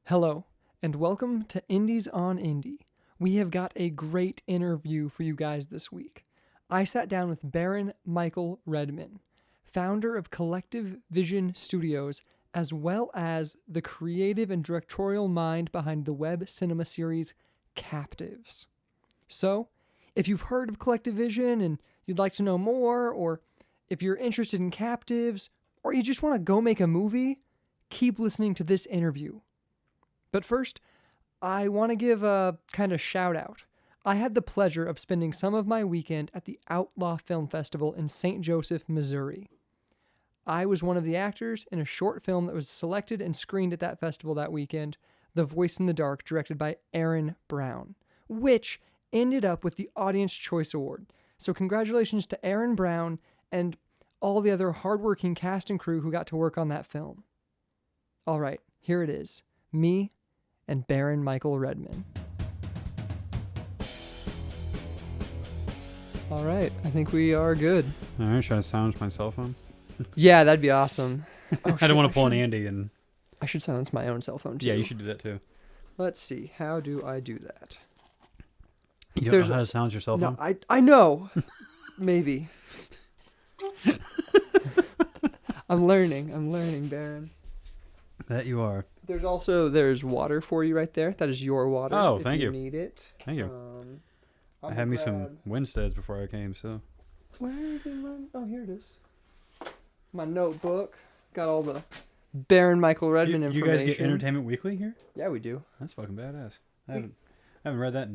Hello, and welcome to Indies on Indie. We have got a great interview for you guys this week. I sat down with Baron Micheal Redman, founder of Collective Vision Studios, as well as the creative and directorial mind behind the web cinema series Captives. So, if you've heard of Collective Vision and you'd like to know more, or if you're interested in Captives, or you just want to go make a movie, keep listening to this interview. But first, I want to give a kind of shout out. I had the pleasure of spending some of my weekend at the Outlaw Film Festival in St. Joseph, Missouri. I was one of the actors in a short film that was selected and screened at that festival that weekend, The Voice in the Dark, directed by Aaron Brown, which ended up with the Audience Choice Award. So congratulations to Aaron Brown and all the other hardworking cast and crew who got to work on that film. All right, here it is. Me and Baron Micheal Redman. All right, I think we are good. All right, should I silence my cell phone? Yeah, that'd be awesome. Oh, I don't want to pull an Andy and... I should silence my own cell phone too. Yeah, you should do that too. Let's see. How do I do that? You don't know how to silence your cell phone? No, I know. Maybe. I'm learning, Baron. That you are. There's water for you right there. That is your water. Oh, if thank you. Need it. Thank you. I had me some Winsteads before I came, so... Where is it? Oh, here it is. My notebook. Got all the Baron Micheal Redman information. You guys get Entertainment Weekly here? Yeah, we do. That's fucking badass. I haven't read that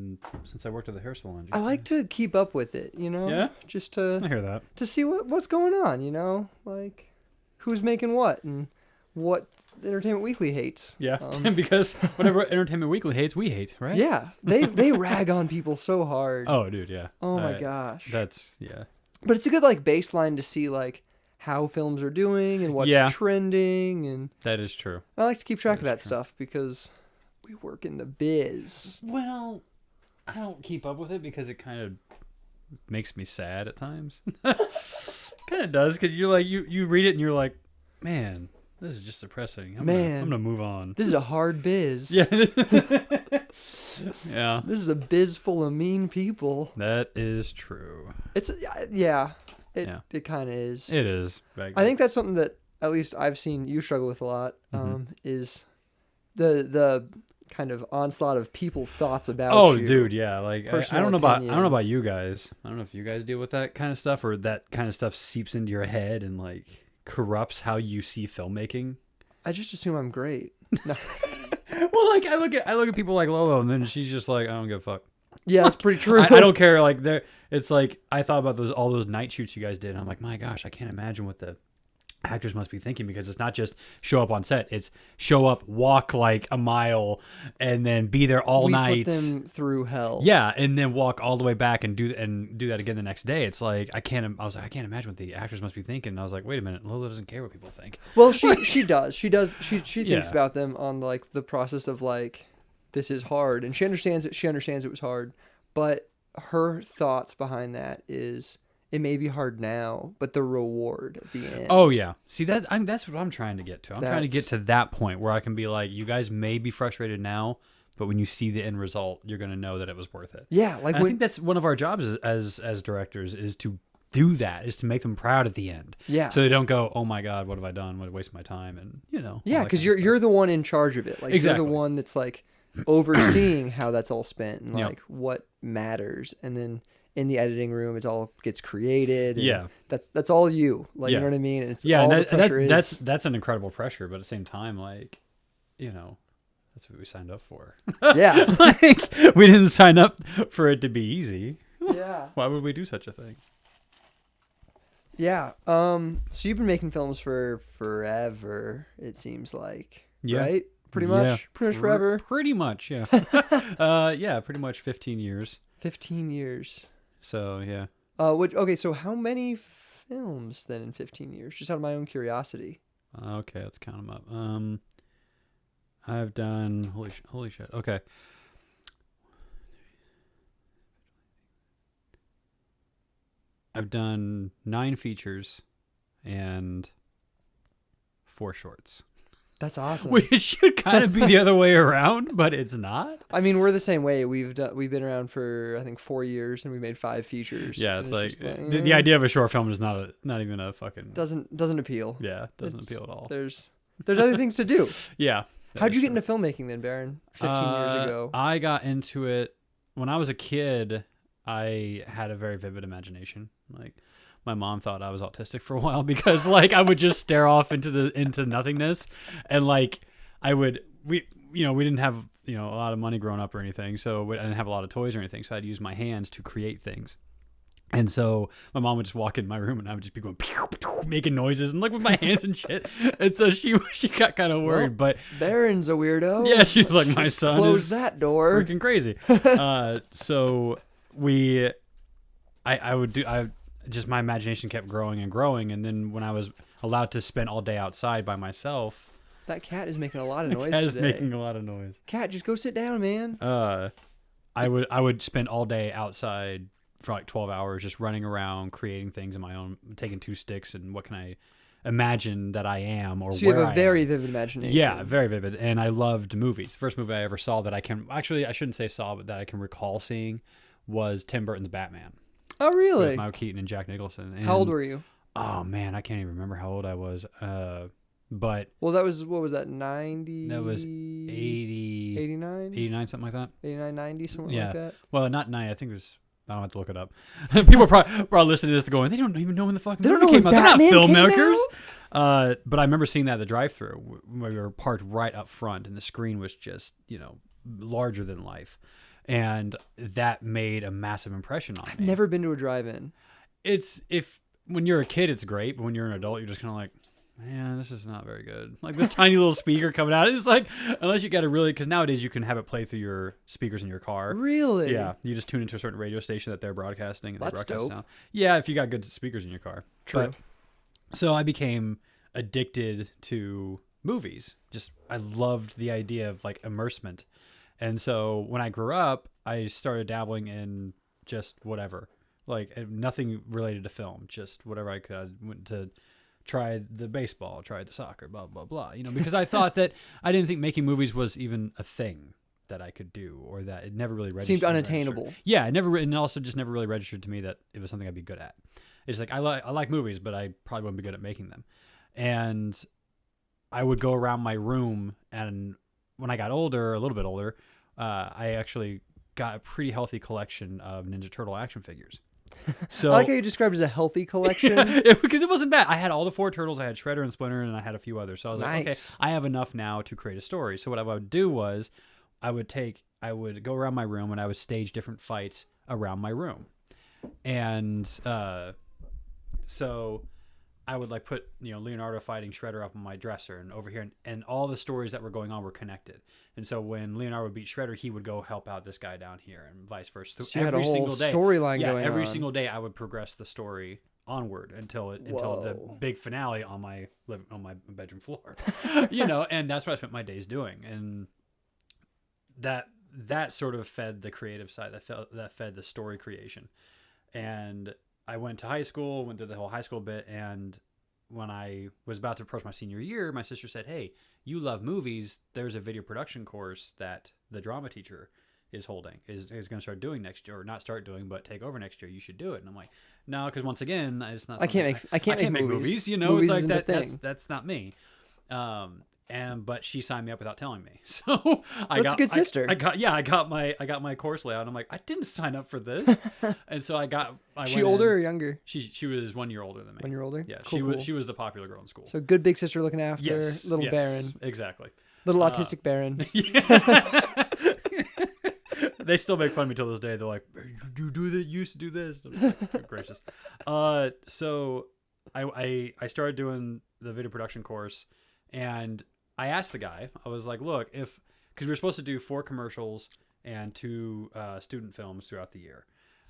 since I worked at the hair salon. I like to keep up with it, you know? Yeah? Just I hear that. to see what's going on, you know? Like, who's making what and what Entertainment Weekly hates. Yeah, because whatever Entertainment Weekly hates, we hate, right? Yeah, they rag on people so hard. Oh, dude, yeah. Oh my gosh. That's, yeah. But it's a good, like, baseline to see, like, how films are doing and what's trending. And that is true. I like to keep track of that stuff because we work in the biz. Well, I don't keep up with it because it kind of makes me sad at times. Kind of does, because you're like, you read it and you're like, man, this is just depressing. I'm gonna move on. This is a hard biz. Yeah. Yeah. This is a biz full of mean people. That is true. It kind of is. It is. I think that's something that at least I've seen you struggle with a lot. Is the kind of onslaught of people's thoughts about you. Oh, dude, yeah. Like I don't know about you guys. I don't know if you guys deal with that kind of stuff, or that kind of stuff seeps into your head and like corrupts how you see filmmaking. I just assume I'm great. No. Well, like I look at people like Lolo, and then she's just like, I don't give a fuck. Yeah, that's pretty true. I don't care. Like it's like I thought about all those night shoots you guys did, and I'm like, my gosh, I can't imagine what the actors must be thinking, because it's not just show up on set, it's show up, walk like a mile, and then be there all night. Put them through hell. Yeah, and then walk all the way back and do that again the next day. It's like I can't imagine what the actors must be thinking. And I was like, wait a minute, Lola doesn't care what people think. Well, she does. She thinks about them on like the process of like, this is hard, and she understands it. She understands it was hard, but her thoughts behind that is, it may be hard now, but the reward at the end. Oh yeah, see that's what I'm trying to get to. I'm trying to get to that point where I can be like, you guys may be frustrated now, but when you see the end result, you're gonna know that it was worth it. Yeah, like I think that's one of our jobs as directors, is to do that, is to make them proud at the end. Yeah. So they don't go, oh my god, what have I done? What a waste of my time, and Yeah, because you're the one in charge of it. Like exactly. You're the one that's like overseeing how that's all spent and like what matters, and then in the editing room, it all gets created. And that's all you. Like, you know what I mean? And it's all the pressure that's an incredible pressure, but at the same time, like, that's what we signed up for. Yeah. Like, we didn't sign up for it to be easy. Yeah. Why would we do such a thing? Yeah. So you've been making films for forever, it seems like. Yeah. Right? Pretty much forever. Pretty much, yeah. Yeah, pretty much 15 years. 15 years. So, yeah. Okay, so how many films then in 15 years? Just out of my own curiosity. Okay, let's count them up. I've done... Holy shit. Okay. I've done 9 features and 4 shorts. That's awesome. Which should kind of be the other way around, but it's not. I mean, we're the same way. We've been around for I think 4 years, and we made 5 features. Yeah, And it's like just the idea of a short film is not even a fucking doesn't appeal. yeah, doesn't appeal at all. There's other things to do. Yeah. How'd you get into filmmaking then, Baron? 15 years ago. I got into it when I was a kid. I had a very vivid imagination. Like, my mom thought I was autistic for a while because like I would just stare off into nothingness, and like we didn't have a lot of money growing up or anything, so I didn't have a lot of toys or anything, so I'd use my hands to create things. And so my mom would just walk in my room, and I would just be going pew, pew, making noises and like with my hands and shit. And so she got kind of worried, but Baron's a weirdo. yeah, she's like, my son close is that door. freaking crazy. So my imagination kept growing and growing, and then when I was allowed to spend all day outside by myself, that cat is making a lot of noise cat is today. making a lot of noise. Cat, just go sit down, man. I would spend all day outside for like 12 hours, just running around, creating things on my own, taking 2 sticks, and what can I imagine that I am, or so you where have a very vivid imagination. Yeah, very vivid. And I loved movies. First movie I ever saw that I shouldn't say saw, but that I can recall seeing was Tim Burton's Batman. Oh, really? With Michael Keaton and Jack Nicholson. And, how old were you? Oh man, I can't even remember how old I was. But well, that was, what was that, 90? That was 80, 89? 89, something like that. 89, 90, something Yeah. like that. Well, not 90. I think it was. I don't have to look it up. People are probably listening to this going, they don't even know when the fucking movie came out. They're not filmmakers. But I remember seeing that at the drive-thru where we were parked right up front, and the screen was just larger than life, and that made a massive impression on me. I've never been to a drive-in. When you're a kid, it's great, but when you're an adult, you're just kind of like, man, this is not very good. Like this tiny little speaker coming out. It's like, unless you got to really, because nowadays you can have it play through your speakers in your car. Really? Yeah. You just tune into a certain radio station that they're broadcasting. And that's they broadcast dope. sound. Yeah, if you got good speakers in your car. True. So I became addicted to movies. I loved the idea of like immersement. And so when I grew up, I started dabbling in just whatever. Like nothing related to film, just whatever I could. I went to try the baseball, tried the soccer, blah, blah, blah. Because I thought that I didn't think making movies was even a thing that I could do, or that it never really registered. Seemed unattainable. Yeah, and also just never really registered to me that it was something I'd be good at. It's like I like movies, but I probably wouldn't be good at making them. And I would go around my room, and when I got older, a little bit older, I actually got a pretty healthy collection of Ninja Turtle action figures. So I like how you described it as a healthy collection. Yeah, because it wasn't bad. I had all the 4 turtles. I had Shredder and Splinter, and I had a few others. So I was like, okay, I have enough now to create a story. So what I would do was I would go around my room, and I would stage different fights around my room. And so I would like put Leonardo fighting Shredder up on my dresser and over here, and all the stories that were going on were connected. And so when Leonardo would beat Shredder, he would go help out this guy down here, and vice versa. So you had a whole storyline going on. Every single day I would progress the story onward until the big finale on my bedroom floor. And that's what I spent my days doing, and that sort of fed the creative side. That fed the story creation. And I went to high school, went through the whole high school bit, and when I was about to approach my senior year, my sister said, hey, you love movies. There's a video production course that the drama teacher is holding, is going to start doing next year, or not start doing, but take over next year. You should do it. And I'm like, no, because once again, it's not. I can't make movies. Movies it's like that. That's not me. But she signed me up without telling me. So that's a good sister. I got my course layout. And I'm like, I didn't sign up for this. And so she older or younger? She was 1 year older than me. 1 year older? Yeah. Cool. She was the popular girl in school. So good big sister looking after little Baron. Exactly. Little autistic Baron. Yeah. They still make fun of me till this day. They're like, you do that, you used to do this. Like, gracious. So I started doing the video production course, and I asked the guy, I was like, look, because we were supposed to do 4 commercials and 2 student films throughout the year.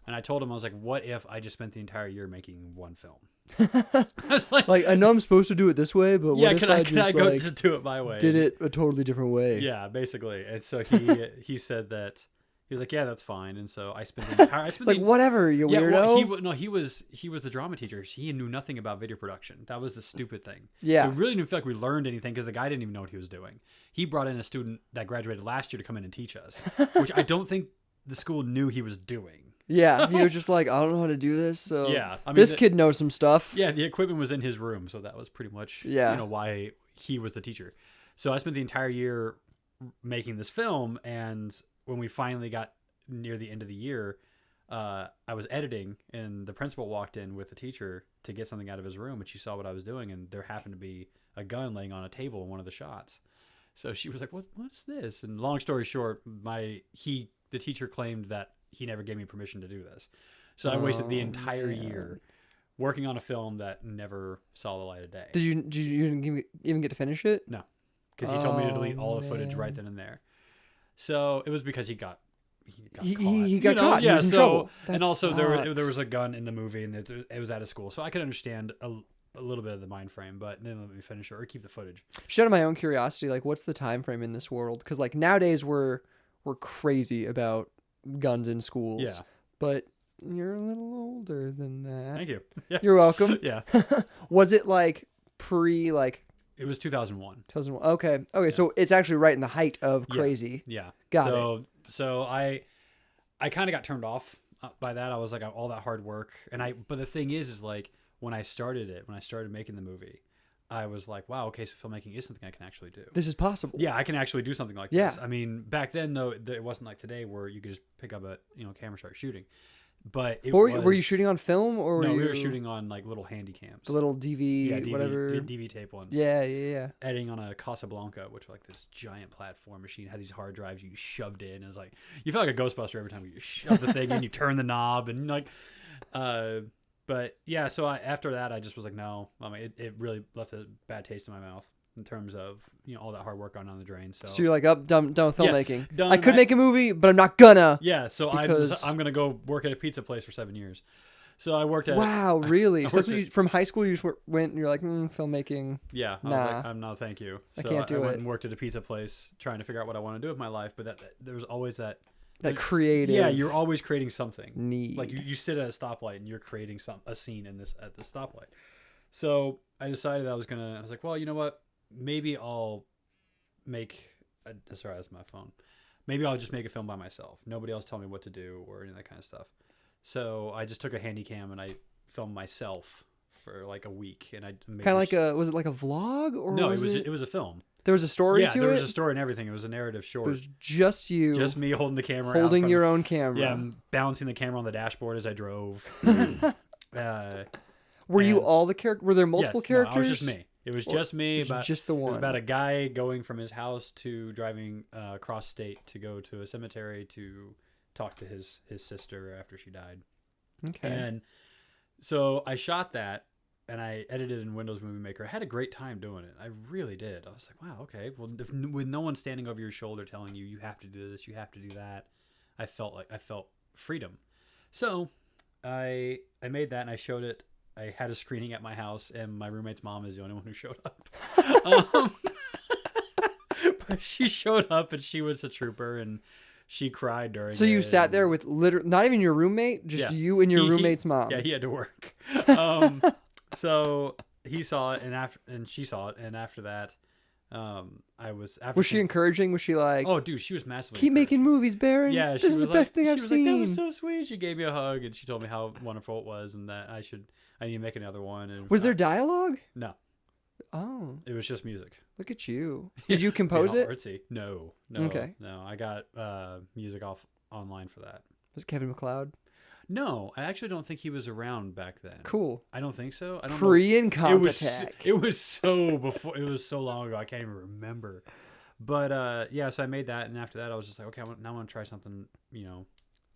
And I told him, I was like, what if I just spent the entire year making 1 film? I was like, I know I'm supposed to do it this way, but what if I just do it my way? Did it a totally different way. Yeah, basically. And so he said that, He was like, yeah, that's fine. And so I spent the entire, It's like, whatever, you weirdo. Well, he was the drama teacher. He knew nothing about video production. That was the stupid thing. Yeah. So we really didn't feel like we learned anything because the guy didn't even know what he was doing. He brought in a student that graduated last year to come in and teach us, which I don't think the school knew he was doing. Yeah, So, he was just like, I don't know how to do this, so yeah, I mean, this kid knows some stuff. Yeah, the equipment was in his room, so that was pretty much why he was the teacher. So I spent the entire year making this film, and when we finally got near the end of the year, I was editing, and the principal walked in with the teacher to get something out of his room, and she saw what I was doing, and there happened to be a gun laying on a table in one of the shots. So she was like, what is this? And long story short, the teacher claimed that he never gave me permission to do this. So I wasted the entire year working on a film that never saw the light of day. Did you even get to finish it? No, because he told me to delete all the footage right then and there. So it was because he got caught. He got caught. Yeah. He was in trouble. And also sucks. there was a gun in the movie, and it was out of school, so I could understand a little bit of the mind frame, but then let me finish it or keep the footage. Just out of my own curiosity, like, what's the time frame in this world? Because like nowadays we're crazy about guns in schools. Yeah. But you're a little older than that. Thank you. Yeah. You're welcome. Yeah. Was it like It was 2001. 2001? Okay. Okay. So it's actually right in the height of crazy. Yeah. Got it. So I kind of got turned off by that. I was like, all that hard work, but the thing is like when I started making the movie, I was like, wow, okay, so filmmaking is something I can actually do. This is possible. Yeah, I can actually do something like this. I mean, back then though, it wasn't like today where you could just pick up a camera and start shooting. But were you shooting on film or we were shooting on like little handy cams, the little DV, whatever DV tape ones. Yeah. Editing on a Casablanca, which was like this giant platform machine, had these hard drives you shoved in. It was like you felt like a Ghostbuster every time you shove the thing in, you turn the knob, and like, but yeah. So after that, I just was like, no. I mean, it really left a bad taste in my mouth in terms of all that hard work gone down the drain. So you're like, done with filmmaking. Yeah, done. I could make a movie, but I'm not gonna. Yeah, so I'm gonna go work at a pizza place for 7 years. So I worked at. Wow, really? So that's what from high school you just went and you're like, filmmaking. Yeah, I was like, no, thank you. So I can't do I it. went and worked at a pizza place, trying to figure out what I want to do with my life. But there was always that creative. Yeah, you're always creating something. Need. Like you sit at a stoplight and you're creating a scene at the stoplight. So I decided I was like, well, you know what? Maybe I'll sorry, that's my phone. Maybe I'll just make a film by myself. Nobody else tell me what to do or any of that kind of stuff. So I just took a handy cam and I filmed myself for like a week. And I kind of like was it like a vlog or no? It was a film. There was a story to it. Yeah, there was a story and everything. It was a narrative short. It was just you, just me holding the camera, holding your own camera. Yeah, and balancing the camera on the dashboard as I drove. Were you all the characters? Were there multiple characters? No, I was just me. It was just me. It was just the one. It was about a guy going from his house to driving across state to go to a cemetery to talk to his sister after she died. Okay. And so I shot that and I edited in Windows Movie Maker. I had a great time doing it. I really did. I was like, wow, okay. Well, with no one standing over your shoulder telling you have to do this, you have to do that, I felt freedom. So I made that and I showed it. I had a screening at my house, and my roommate's mom is the only one who showed up. But she showed up, and she was a trooper, and she cried during. So you sat there with not even your roommate, just you and your roommate's mom. Yeah, he had to work. So he saw it, and she saw it, and after that, Was she encouraging? Was she like, oh, dude, she was massively keep making movies, Baron? Yeah, this is the best thing I've seen. Like, that was so sweet. She gave me a hug, and she told me how wonderful it was, and that I need to make another one. And was there dialogue? No. Oh. It was just music. Look at you. Did you compose it? Artsy. No. Okay. No, I got music off online for that. Was it Kevin MacLeod? No, I actually don't think he was around back then. Cool. I don't think so. I don't Pre-Incompetech. It was so long ago. I can't even remember. But yeah, so I made that, and after that, I was just like, okay, now I want to try something,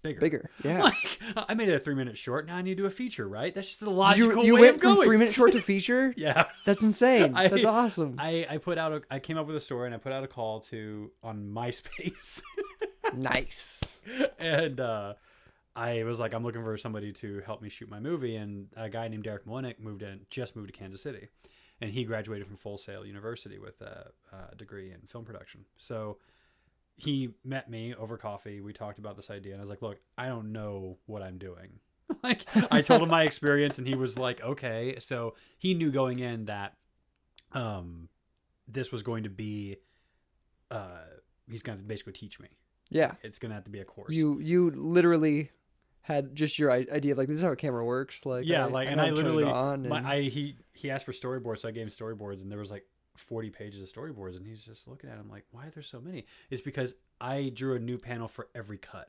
bigger. Yeah. Like, I made it a 3-minute short. Now I need to do a feature, right? That's just the logical you way went of going. from 3-minute short to feature? Yeah. That's insane. That's awesome. I came up with a story, and I put out a call on MySpace. Nice. And I was like, I'm looking for somebody to help me shoot my movie, and a guy named Derek Molinek just moved to Kansas City, and he graduated from Full Sail University with a degree in film production. So he met me over coffee. We talked about this idea, and I was like, look, I don't know what I'm doing. Like, I told him my experience, and he was like, okay. So he knew going in that this was going to be he's going to basically teach me. Yeah. It's going to have to be a course. You literally had just your idea of like, this is how a camera works. Like, yeah, I literally on he asked for storyboards, so I gave him storyboards, and there was like 40 pages of storyboards, and he's just looking at them like, why are there so many? It's because I drew a new panel for every cut.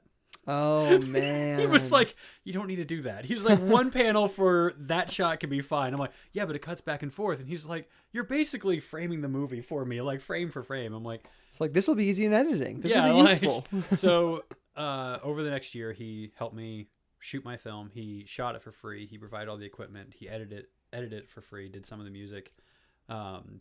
Oh man. He was like, you don't need to do that. He was like, one panel for that shot can be fine. I'm like, yeah, but it cuts back and forth. And he's like, you're basically framing the movie for me, like frame for frame. I'm like, it's like, this will be easy in editing. This yeah, will be useful. So over the next year, he helped me shoot my film. He shot it for free. He provided all the equipment. He edited it for free, did some of the music,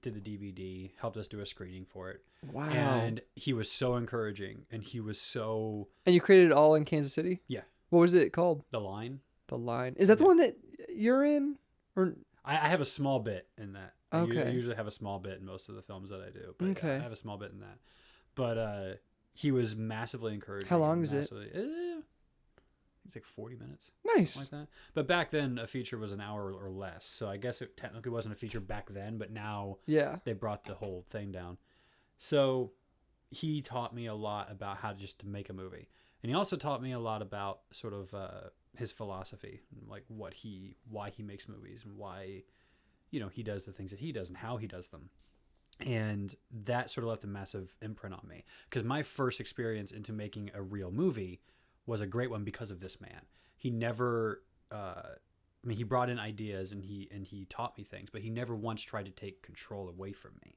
did the DVD, helped us do a screening for it. Wow. And he was so encouraging, and he was so... And you created it all in Kansas City? Yeah. What was it called? The Line. The Line. Is that the one that you're in? Or I have a small bit in that. Okay. I usually have a small bit in most of the films that I do. But okay. I have a small bit in that. But he was massively encouraging. How long is it? It's like 40 minutes. Nice. Like that. But back then, a feature was an hour or less. So I guess it technically wasn't a feature back then, but now they brought the whole thing down. So he taught me a lot about how to make a movie. And he also taught me a lot about sort of his philosophy, like why he makes movies and why, he does the things that he does and how he does them. And that sort of left a massive imprint on me, because my first experience into making a real movie was a great one because of this man. He never, he brought in ideas and he taught me things, but he never once tried to take control away from me.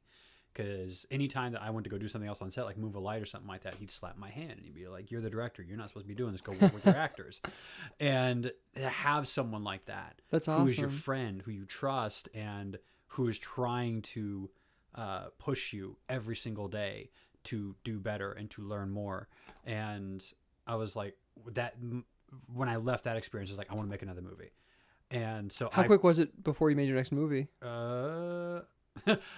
Because anytime that I went to go do something else on set, like move a light or something like that, he'd slap my hand and he'd be like, you're the director. You're not supposed to be doing this. Go work with your actors. And to have someone like that, that's awesome, who is your friend, who you trust, and who is trying to push you every single day to do better and to learn more. And I was like, that when I left that experience, I was like, I want to make another movie. And so how quick was it before you made your next movie?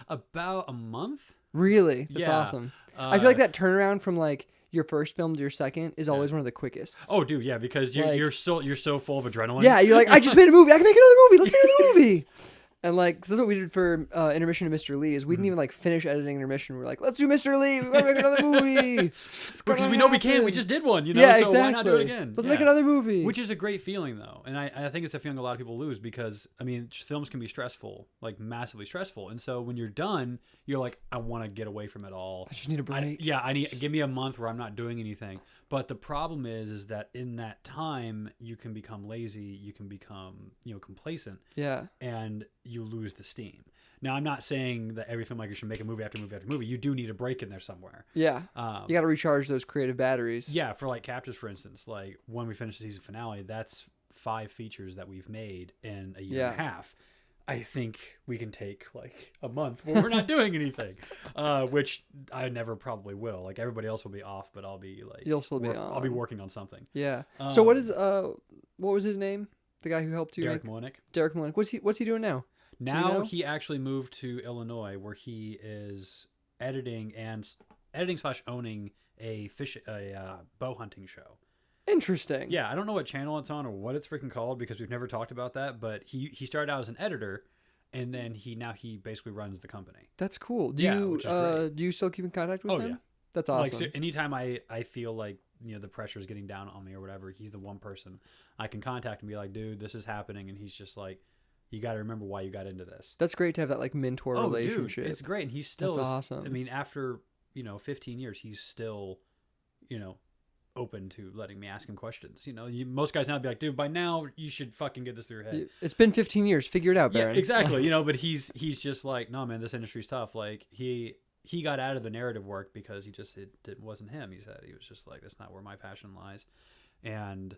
About a month. Really? That's awesome. I feel like that turnaround from like your first film to your second is always one of the quickest. Oh, dude, yeah, because you're so full of adrenaline. Yeah, you're like, I just made a movie. I can make another movie. Let's make another movie. And like, that's what we did for Intermission to Mr. Lee. Is we didn't even like finish editing Intermission. We're like, let's do Mr. Lee. We gotta make another movie. Because we know we can. We just did one. Yeah, so exactly. Why not do it again? Let's make another movie. Which is a great feeling, though, and I think it's a feeling a lot of people lose, because films can be stressful, like massively stressful, and so when you're done, you're like, I want to get away from it all. I just need a break. Give me a month where I'm not doing anything. But the problem is that in that time you can become lazy, you can become complacent, and you lose the steam. Now, I'm not saying that every filmmaker should make a movie after movie after movie. You do need a break in there somewhere. Yeah, you got to recharge those creative batteries. Yeah, for like Captors, for instance, like when we finish the season finale, that's 5 features that we've made in a year and a half. I think we can take like a month where we're not doing anything, which I never probably will. Like everybody else will be off, but I'll be like, you'll still be on. I'll be working on something. Yeah. So what was his name? The guy who helped you? Derek Molinek. Derek Molinek. What's he doing now? Now he actually moved to Illinois, where he is editing / owning a bow hunting show. Interesting. Yeah, I don't know what channel it's on or what it's freaking called, because we've never talked about that. But he started out as an editor, and then he basically runs the company. That's cool. Do you still keep in contact with him? Oh yeah, that's awesome. Like, so anytime I feel like the pressure is getting down on me or whatever, he's the one person I can contact and be like, dude, this is happening, and he's just like, you got to remember why you got into this. That's great to have that like mentor relationship. Dude, it's great, and he's still awesome. After 15 years, he's still open to letting me ask him questions. Most guys now would be like, dude, by now you should fucking get this through your head. It's been 15 years. Figure it out, Baron. Yeah, exactly. But he's just like, no, man, this industry's tough. Like he got out of the narrative work because it wasn't him. He said he was just like, that's not where my passion lies. And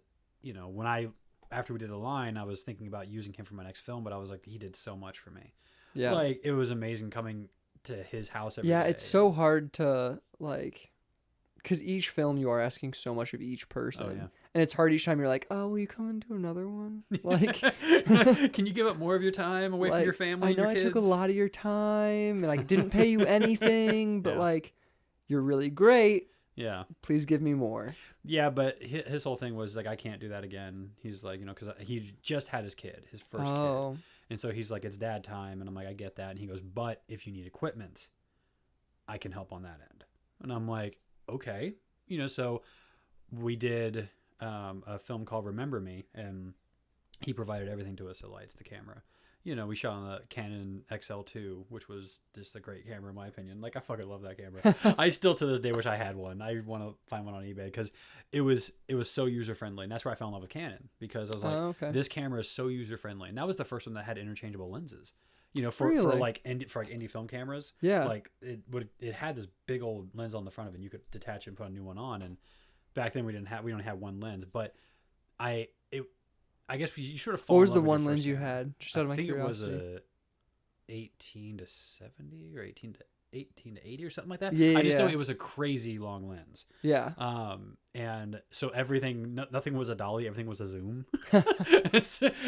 after we did The Line, I was thinking about using him for my next film, but I was like, he did so much for me. Yeah, like it was amazing coming to his house every day. Yeah, it's so hard to like. Because each film you are asking so much of each person. Oh, yeah. And it's hard each time you're like, oh, will you come and do another one? Like, can you give up more of your time away from your family and your kids? I took a lot of your time and I didn't pay you anything, but like, you're really great. Yeah. Please give me more. Yeah, but his whole thing was like, I can't do that again. He's like, because he just had his kid, his first kid. And so he's like, it's dad time. And I'm like, I get that. And he goes, but if you need equipment, I can help on that end. And I'm like, okay. So we did a film called Remember Me, and he provided everything to us, the lights, the camera. We shot on the Canon XL2, which was just a great camera in my opinion. Like, I fucking love that camera. I still to this day wish I had one. I want to find one on eBay because it was so user friendly, and that's where I fell in love with Canon, because I was like, this camera is so user friendly, and that was the first one that had interchangeable lenses. For indie film cameras. Yeah. Like it had this big old lens on the front of it, and you could detach it and put a new one on. And back then we only had one lens, but I guess you sort of fall. What was in love the with one your lens first you camera. had? Just out of my curiosity. I think it was a 18 to 70 or 18 to 80 or something like that. Yeah, I just know it was a crazy long lens. Yeah. And so nothing was a dolly, everything was a zoom. I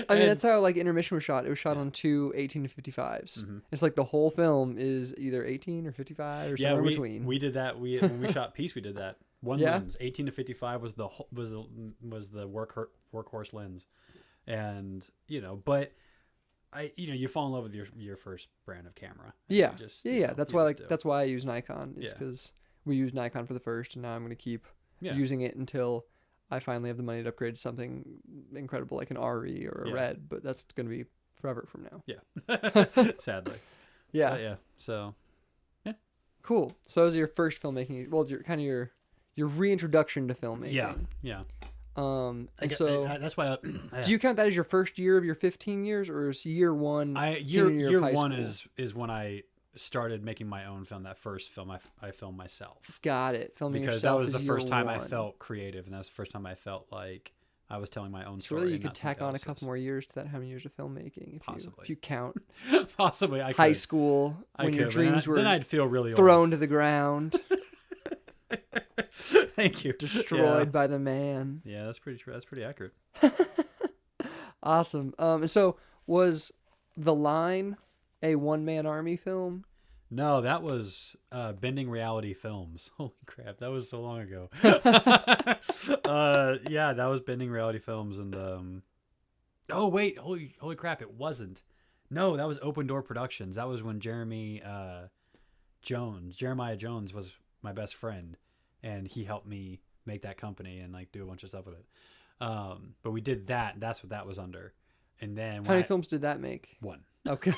mean, that's how like Intermission was shot. It was shot on two 18 to 55s. Mm-hmm. It's like the whole film is either 18 or 55 or somewhere in between. We did that. When we shot Peace, we did that. One lens, 18 to 55 was the workhorse lens, and but you fall in love with your first brand of camera. Yeah, That's why that's why I use Nikon, is because we used Nikon for the first, and now I'm going to keep using it until I finally have the money to upgrade to something incredible like an RE or a Red, but that's going to be forever from now. Yeah, sadly. Yeah. So, yeah. Cool. So that was your first filmmaking. Well, your reintroduction to filmmaking. Yeah. And that's why. Do you count that as your first year of your 15 years, or is year one? Year one is when I started making my own film. That first film I filmed myself. Got it. Filming because yourself that was the first time I one. felt creative, and that was the first time I felt like I was telling my own so story. Really, you could tack on a couple more years to that. How many years of filmmaking? Possibly. If you count. Possibly, I could. High school, when your dreams were then I'd feel really thrown to the ground. Thank you. Destroyed by the man. Yeah, that's pretty true. That's pretty accurate. Awesome. And so was The Line a one-man army film? No, that was Bending Reality Films. Holy crap, that was so long ago. Yeah, that was Bending Reality Films, and oh wait, holy crap, it wasn't. No, that was Open Door Productions. That was when Jeremiah Jones was my best friend, and he helped me make that company and like do a bunch of stuff with it. But we did that. That's what that was under. And then how many films did that make? One. Okay.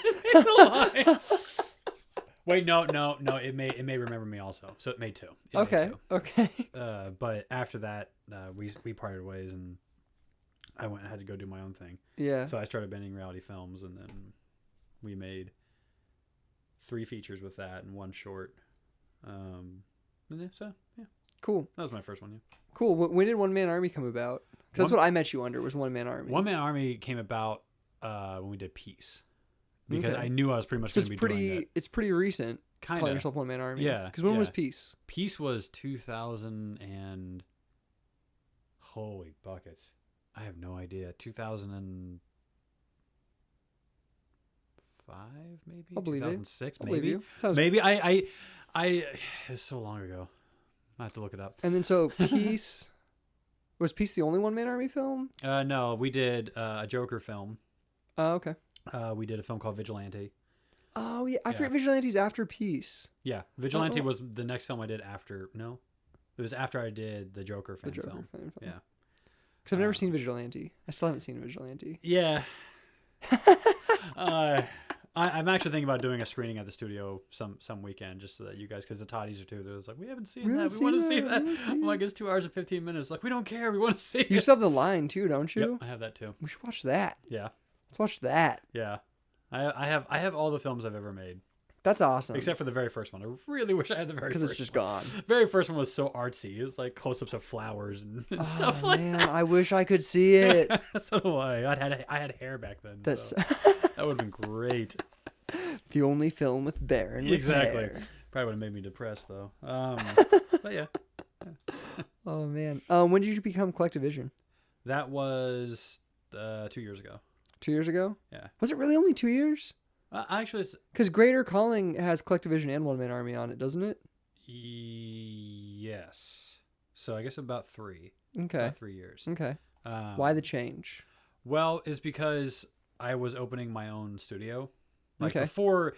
Wait, no. It may Remember Me also. So it made two. Okay. But after that, we parted ways, and I had to go do my own thing. Yeah. So I started Bending Reality Films, and then we made 3 features with that and 1 short. So yeah. Cool. That was my first one. Yeah. Cool. When did One Man Army come about? Because that's what I met you under, was One Man Army. One Man Army came about when we did Peace, because I knew I was pretty much going to be doing that. It's pretty recent. Kind of. Calling yourself One Man Army. Yeah. Because when was Peace? Peace was 2000 and holy buckets, I have no idea. 2005 maybe. I'll believe 2006 you. maybe. You. Sounds maybe I. It's so long ago. I have to look it up. And then so Peace. Was Peace the only One Man Army film? No, we did a Joker film. Oh, okay. We did a film called Vigilante. Oh, yeah. I forget Vigilante's after Peace. Yeah. Vigilante was the next film I did after. No. It was after I did the Joker fan film. Yeah. Because I've never seen Vigilante. I still haven't seen Vigilante. Yeah. I'm actually thinking about doing a screening at the studio some weekend, just so that you guys, because the Toddies are too. They're like, we haven't seen that. We want to see that. I'm like, it's 2 hours and 15 minutes. Like, we don't care. We want to see it. You still have The Line too, don't you? Yep, I have that too. We should watch that. Yeah. Let's watch that. Yeah. I have all the films I've ever made. That's awesome. Except for the very first one. I really wish I had the very first one. Because it's just gone. The very first one was so artsy. It was like close-ups of flowers and stuff like that. I wish I could see it. So do I. I had hair back then. So that would have been great. The only film with Baron with exactly. hair. Probably would have made me depressed though. But yeah. Oh man. When did you become Collective Vision? That was 2 years ago. 2 years ago? Yeah. Was it really only 2 years? Actually, it's... Because Greater Calling has Collective Vision and One Man Army on it, doesn't it? Yes. So I guess about 3. Okay. About 3 years. Okay. Why the change? Well, it's because I was opening my own studio. Like Okay. before,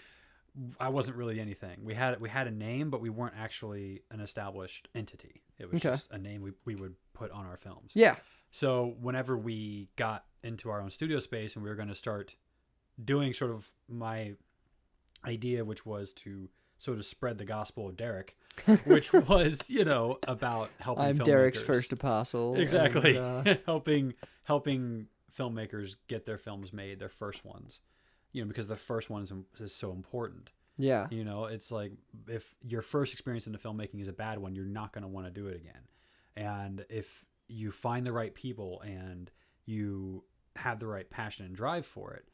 I wasn't really anything. We had a name, but we weren't actually an established entity. It was Okay. just a name we would put on our films. Yeah. So whenever we got into our own studio space and we were going to start doing sort of my idea, which was to sort of spread the gospel of Derek, which was, about helping I'm filmmakers. Derek's first apostle. Exactly. And, helping filmmakers get their films made, their first ones, because the first one is so important. yeah. It's like if your first experience into filmmaking is a bad one, you're not going to want to do it again. And if you find the right people and you have the right passion and drive for it,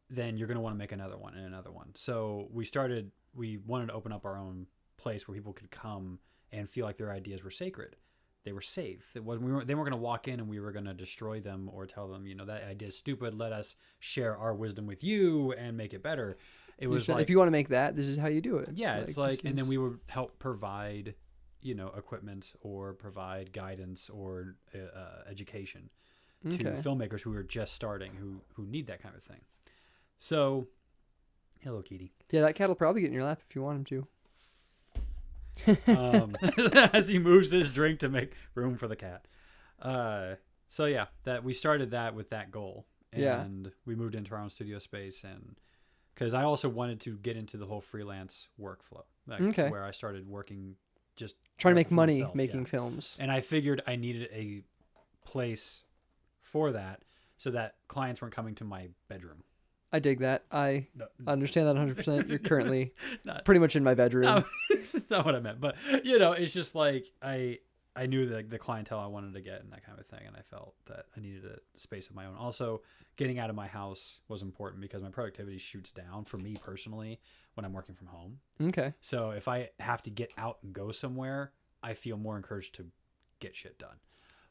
then you're going to want to make another one and another one. So we wanted to open up our own place where people could come and feel like their ideas were sacred. They were safe. They weren't going to walk in and we were going to destroy them or tell them, that idea is stupid. Let us share our wisdom with you and make it better. It was like, if you want to make that, this is how you do it. yeah, it's like, and then we would help provide, equipment or provide guidance or education to filmmakers who are just starting, who need that kind of thing. So, hello, Kitty. Yeah, that cat will probably get in your lap if you want him to. As he moves his drink to make room for the cat. So yeah, that we started that with that goal, and we moved into our own studio space, and because I also wanted to get into the whole freelance workflow, where I started working just trying to make money myself, making films, and I figured I needed a place for that so that clients weren't coming to my bedroom. I dig that. I understand that 100%. You're currently Not, pretty much in my bedroom. No, that's not what I meant. But, it's just like I knew the clientele I wanted to get and that kind of thing. And I felt that I needed a space of my own. Also, getting out of my house was important because my productivity shoots down for me personally when I'm working from home. Okay. So if I have to get out and go somewhere, I feel more encouraged to get shit done.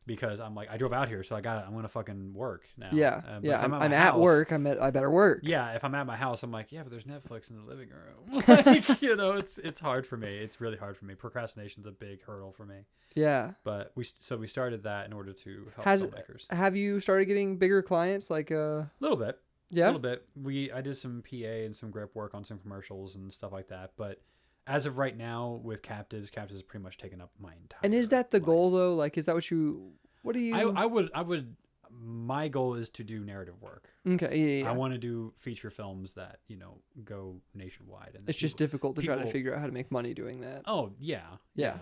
Because I'm like, I drove out here, so I'm going to fucking work now. Yeah, yeah. I'm at work. I better work. Yeah, if I'm at my house, I'm like, yeah, but there's Netflix in the living room. Like, it's hard for me. It's really hard for me. Procrastination's a big hurdle for me. Yeah. But we started that in order to help filmmakers. Have you started getting bigger clients? Like a little bit. Yeah. A little bit. I did some PA and some grip work on some commercials and stuff like that, but as of right now, with Captives has pretty much taken up my entire. And is that the life. goal though? Like, is that what you? What do you? I would. My goal is to do narrative work. Okay. Yeah. I want to do feature films that go nationwide. And it's just difficult to try to figure out how to make money doing that. Oh yeah.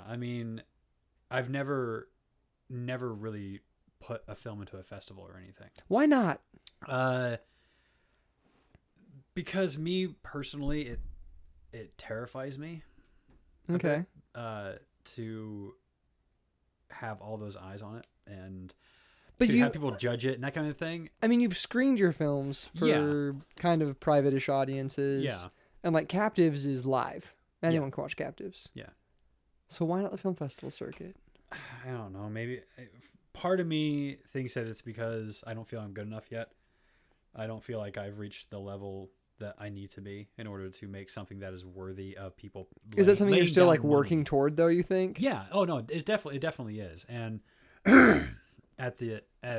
I mean, I've never really put a film into a festival or anything. Why not? Because me personally, it terrifies me. Okay. To have all those eyes on it and but to have people judge it and that kind of thing. I mean, you've screened your films for kind of private-ish audiences. Yeah. And like Captives is live. Anyone can watch Captives. Yeah. So why not the film festival circuit? I don't know. Maybe part of me thinks that it's because I don't feel I'm good enough yet. I don't feel like I've reached the level that I need to be in order to make something that is worthy of people. Is that something you're still like working toward though, you think? Yeah. Oh no, it definitely is. And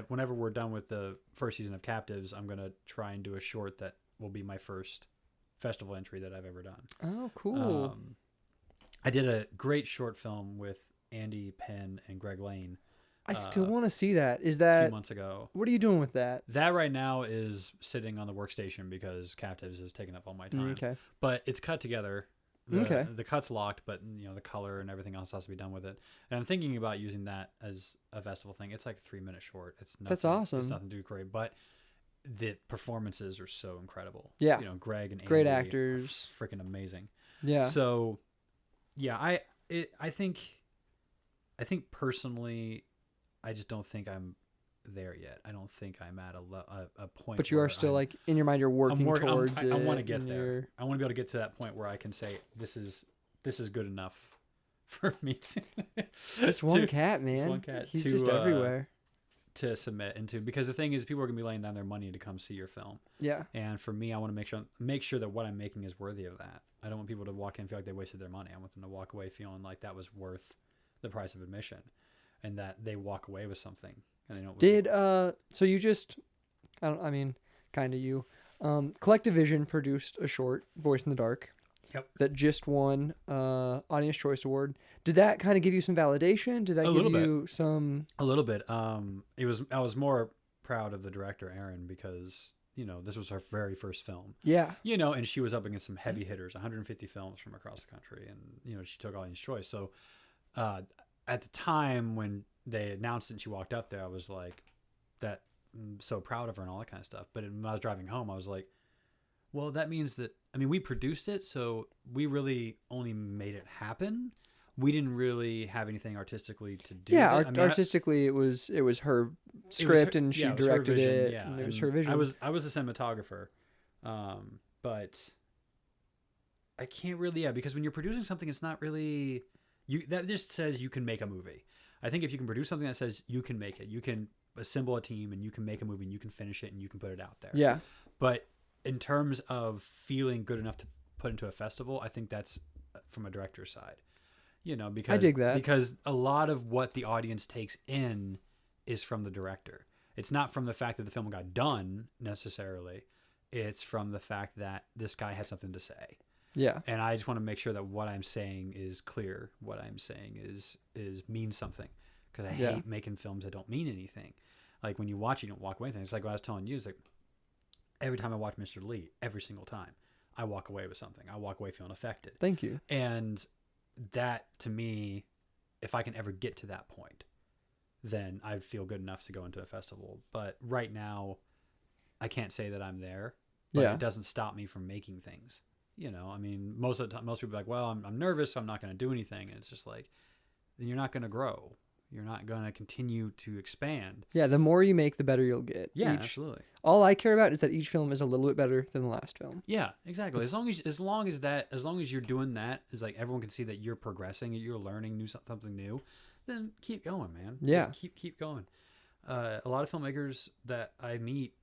whenever we're done with the first season of Captives, I'm going to try and do a short that will be my first festival entry that I've ever done. Oh, cool. I did a great short film with Andy Penn and Greg Lane. I still want to see that. Is that a few months ago? What are you doing with that? That right now is sitting on the workstation because Captives is taking up all my time. Okay. But it's cut together. The cut's locked, but the color and everything else has to be done with it. And I'm thinking about using that as a festival thing. It's like a 3-minute short. It's nothing, that's awesome. It's nothing too great, but the performances are so incredible. Yeah. Greg and Andy, great actors, freaking amazing. Yeah. So, yeah, I think personally, I just don't think I'm there yet. I don't think I'm at a point. But you are still like in your mind, you're working towards it. I want to get there. I want to be able to get to that point where I can say this is good enough for me to. This one cat, man. This one cat. He's just everywhere. to submit into, because the thing is, people are gonna be laying down their money to come see your film. Yeah. And for me, I want to make sure that what I'm making is worthy of that. I don't want people to walk in and feel like they wasted their money. I want them to walk away feeling like that was worth the price of admission, and that they walk away with something. And they don't. Did so you just, I mean, kind of you. Collective Vision produced a short, Voice in the Dark. Yep. That just won Audience Choice Award. Did that kind of give you some validation? Did that give you some? A little bit. I was more proud of the director, Erin, because this was her very first film. Yeah. And she was up against some heavy hitters, 150 films from across the country, and she took Audience Choice. So at the time when they announced it and she walked up there, I was like, that I'm so proud of her and all that kind of stuff. But when I was driving home, I was like, well, that means that, we produced it, so we really only made it happen. We didn't really have anything artistically to do. Yeah, artistically, it was her script, and she directed it. Yeah, and it was her vision. I was a cinematographer, but I can't really, because when you're producing something, it's not really that just says you can make a movie. I think if you can produce something that says you can make it, you can assemble a team and you can make a movie and you can finish it and you can put it out there. Yeah. But in terms of feeling good enough to put into a festival, I think that's from a director's side. Because I dig that. Because a lot of what the audience takes in is from the director. It's not from the fact that the film got done necessarily. It's from the fact that this guy had something to say. Yeah. And I just want to make sure that what I'm saying is clear. What I'm saying is means something. Because I hate making films that don't mean anything. Like when you watch it, you don't walk away with anything. It's like what I was telling you. It's like every time I watch Mr. Lee, every single time, I walk away with something. I walk away feeling affected. Thank you. And that, to me, if I can ever get to that point, then I'd feel good enough to go into a festival. But right now, I can't say that I'm there. But it doesn't stop me from making things. Most of the time, most people are like, well, I'm nervous, so I'm not going to do anything. And it's just like, then you're not going to grow. You're not going to continue to expand. Yeah, the more you make, the better you'll get. Yeah, absolutely. All I care about is that each film is a little bit better than the last film. Yeah, exactly. As long as you're doing that, is like everyone can see that you're progressing, you're learning something new, then keep going, man. Yeah. Just keep going. A lot of filmmakers that I meet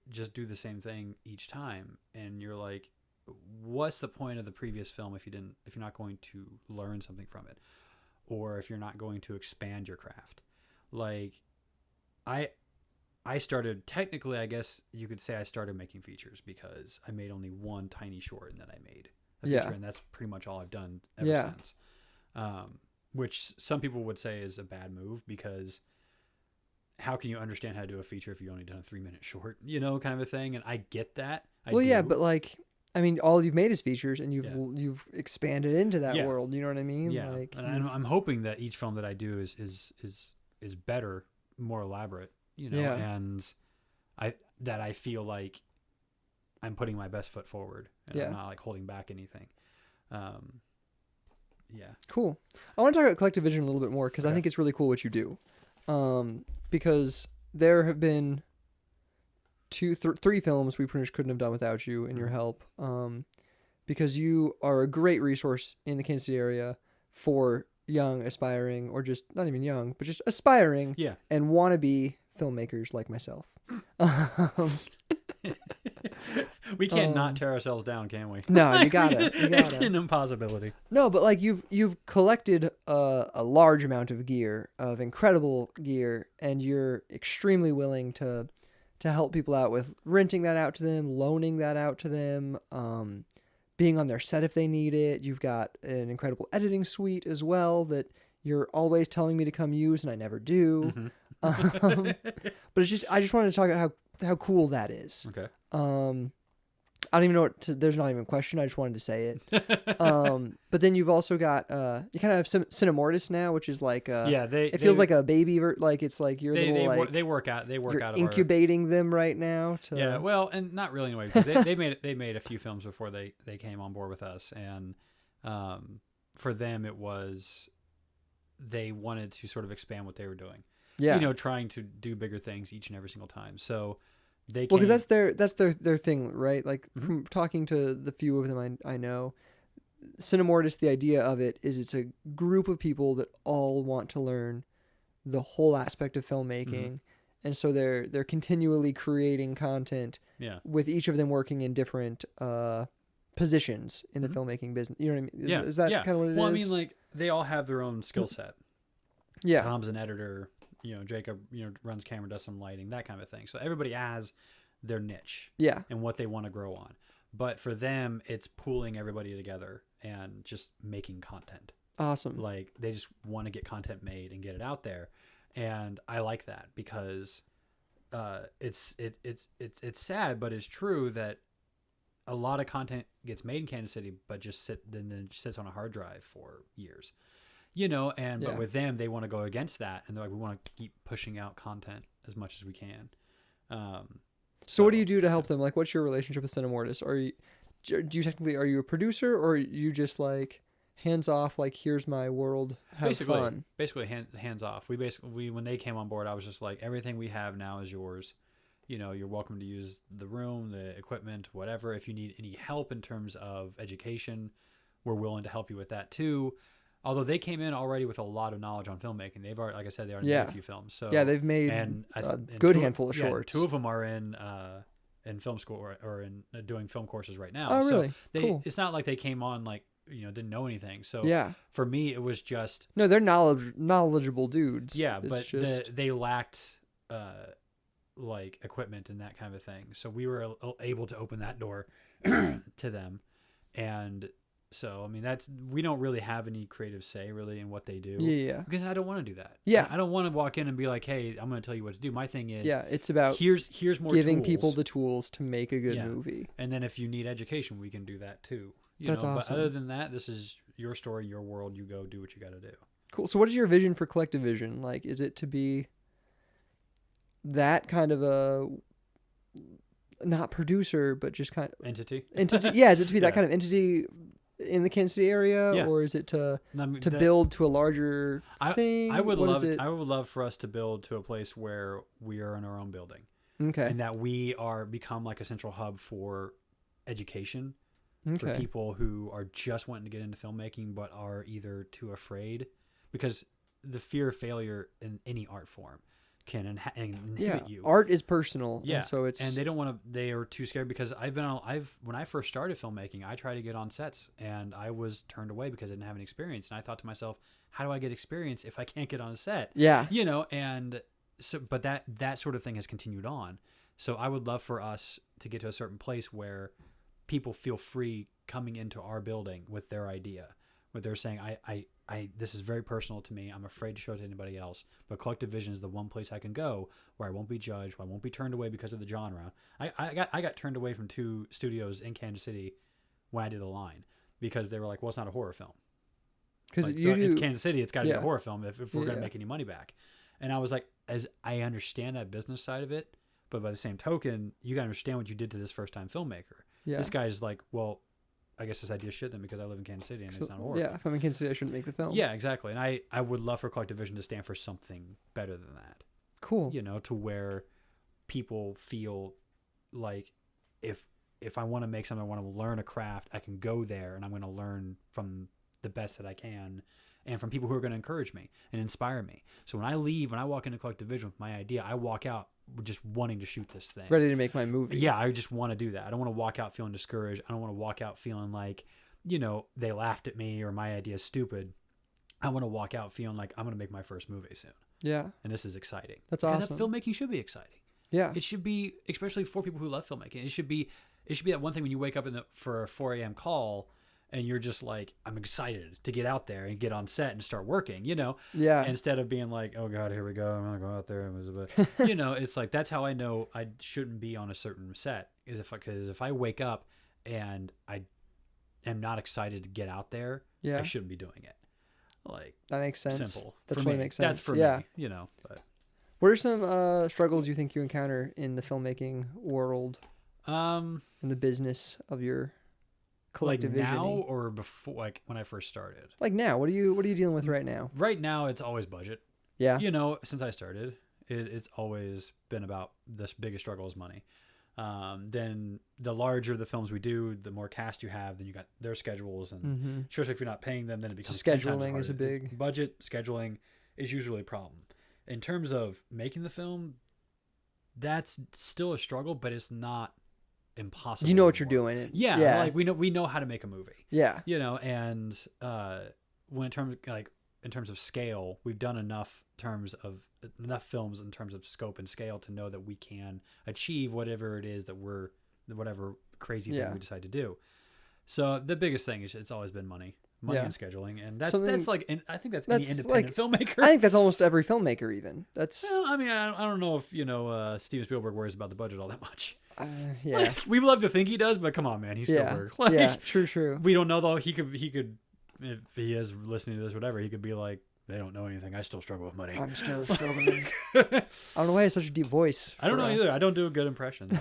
just do the same thing each time, and you're like, what's the point of the previous film if you're not going to learn something from it? Or if you're not going to expand your craft. Like, I started, technically, I guess you could say I started making features because I made only one tiny short and then I made a feature, and that's pretty much all I've done ever since. Which some people would say is a bad move, because how can you understand how to do a feature if you only done a 3-minute short, kind of a thing. And I get that. But like, all you've made is features, and you've expanded into that world. You know what I mean? Yeah. Like, and I'm hoping that each film that I do is better, more elaborate. And I feel like I'm putting my best foot forward, and I'm not like holding back anything. Cool. I want to talk about Collective Vision a little bit more, because I think it's really cool what you do. Because there have been 3 films we pretty much couldn't have done without you and your help. Because you are a great resource in the Kansas City area for young, aspiring, or just not even young, but just aspiring and wannabe filmmakers like myself. We can't not tear ourselves down, can we? No, you gotta. It's an impossibility. No, but like you've collected a large amount of gear, of incredible gear, and you're extremely willing to help people out with renting that out to them, loaning that out to them, being on their set if they need it. You've got an incredible editing suite as well that you're always telling me to come use, and I never do. Mm-hmm. But I just wanted to talk about how cool that is. Okay. I don't even know there's not even a question. I just wanted to say it. But then you've also got, you kind of have some Cinemortis now, which is like, it feels like a baby, like it's like you're they work out of incubating them right now. Well, and not really in a way, because they made a few films before they came on board with us. And, for them, it was, they wanted to sort of expand what they were doing. Yeah. Trying to do bigger things each and every single time. So, because that's their thing, right? Like, from talking to the few of them I know, Cinemortis, the idea of it is it's a group of people that all want to learn the whole aspect of filmmaking, and so they're continually creating content Yeah. with each of them working in different positions in the filmmaking business. You know what I mean? Yeah. Is that yeah. kind of what it is? Well, I mean, like they all have their own skill set. Yeah. Tom's an editor. Jacob, runs camera, does some lighting, that kind of thing. So everybody has their niche. Yeah. And what they want to grow on. But for them, it's pooling everybody together and just making content. Awesome. Like they just want to get content made and get it out there. And I like that because it's sad, but it's true that a lot of content gets made in Kansas City, but then sits on a hard drive for years. But with them, they want to go against that, and they're like, we want to keep pushing out content as much as we can. So what do you do to help them? Like, what's your relationship with Cinemortis? Are you a producer, or are you just like hands off? Like, here's my world, have fun. Basically, hands off. We when they came on board, I was just like, everything we have now is yours. You're welcome to use the room, the equipment, whatever. If you need any help in terms of education, we're willing to help you with that too. Although they came in already with a lot of knowledge on filmmaking. They've already, like I said, they already made a few films. So yeah, they've made a good handful of shorts. Two of them are in film school or in doing film courses right now. Oh, really? So Cool. It's not like they came on like didn't know anything. So yeah, for me, it was just they're knowledgeable dudes. Yeah, It's but just... they lacked like equipment and that kind of thing. So we were able to open that door to them, and. So, I mean, we don't really have any creative say really in what they do. Yeah. Because I don't want to do that. Yeah. I don't want to walk in and be like, hey, I'm going to tell you what to do. My thing is, it's about here's more giving tools. people the tools to make a good movie. And then if you need education, we can do that too. That's awesome. But other than that, this is your story, your world. You go do what you got to do. Cool. So what is your vision for Collective Vision? Like, is it to be that kind of a, not producer, but just kind of entity? Yeah. Is it to be that kind of entity in the Kansas City area, or is it to build to a larger thing? I would love for us to build to a place where we are in our own building. Okay. And that we become like a central hub for education for Okay. people who are just wanting to get into filmmaking but are either too afraid, because the fear of failure in any art form can inhibit you. Art is personal. Yeah. And so they don't want to, they are too scared, because when I first started filmmaking, I tried to get on sets and I was turned away because I didn't have any experience. And I thought to myself, how do I get experience if I can't get on a set? Yeah. And so, but that sort of thing has continued on. So I would love for us to get to a certain place where people feel free coming into our building with their idea, where they're saying, this is very personal to me. I'm afraid to show it to anybody else. But Collective Vision is the one place I can go where I won't be judged, where I won't be turned away because of the genre. I got turned away from 2 studios in Kansas City when I did The Line, because they were like, well, it's not a horror film. Because it's Kansas City, it's got to be a horror film if we're going to Yeah. make any money back. And I was like, as I understand that business side of it, but by the same token, you got to understand what you did to this first-time filmmaker. Yeah. This guy's like, well, I guess this idea is shit then, because I live in Kansas City and it's not a horror film. If I'm in Kansas City, I shouldn't make the film. Yeah, exactly. And I would love for Collective Vision to stand for something better than that. Cool. To where people feel like if I want to make something, I want to learn a craft, I can go there and I'm going to learn from the best that I can, and from people who are going to encourage me and inspire me. So when I walk into Collective Vision with my idea, I walk out just wanting to shoot this thing. Ready to make my movie. Yeah, I just want to do that. I don't want to walk out feeling discouraged. I don't want to walk out feeling like, they laughed at me or my idea is stupid. I want to walk out feeling like I'm going to make my first movie soon. Yeah. And this is exciting. That's because awesome. Filmmaking should be exciting. Yeah. It should be, especially for people who love filmmaking. It should be that one thing when you wake up for a 4 a.m. call and you're just like, I'm excited to get out there and get on set and start working, Yeah. Instead of being like, oh God, here we go. I'm going to go out there. It's like, that's how I know I shouldn't be on a certain set, because if I wake up and I am not excited to get out there, I shouldn't be doing it. Like, that makes sense. Simple. That for totally me. makes sense. That's for me, but. What are some struggles you think you encounter in the filmmaking world, in the business of your Collective like Vision? now or before, like when I first started? Like now, what are you dealing with right now? Right now, it's always budget. Yeah. Since I started, it's always been about this biggest struggle is money. Then the larger the films we do, the more cast you have, then you got their schedules, and especially if you're not paying them, then it becomes 10 times scheduling harder. is a big budget. Scheduling is usually a problem. In terms of making the film, that's still a struggle, but it's not impossible. You know what you're anymore. doing. Yeah, like we know how to make a movie. Yeah. And when in terms of scale, we've done enough films in terms of scope and scale to know that we can achieve whatever it is that whatever crazy thing we decide to do. So the biggest thing is it's always been money and scheduling, and that's like, and I think that's any independent filmmaker. I think that's almost every filmmaker. Even that's. Well, I mean, I don't know if Steven Spielberg worries about the budget all that much. Yeah, like, we love to think he does, but come on, man, he's Spielberg. Yeah, true. We don't know though. He could, if he is listening to this, whatever, he could be like, they don't know anything. I still struggle with money. I'm still struggling. I don't know why he has such a deep voice. I don't know either. I don't do good impressions.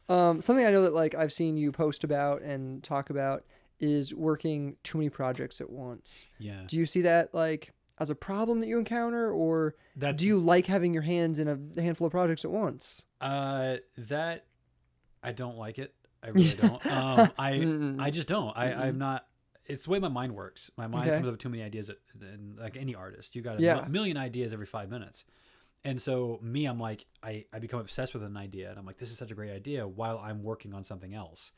Something I know that like I've seen you post about and talk about is working too many projects at once. Yeah. Do you see that like as a problem that you encounter, or do you like having your hands in a handful of projects at once? That I don't like it. I really don't. I just don't. I'm not. It's the way my mind works. My mind comes up with too many ideas, and like any artist, you got a million ideas every 5 minutes. And so I'm like, I become obsessed with an idea, and I'm like, this is such a great idea while I'm working on something else.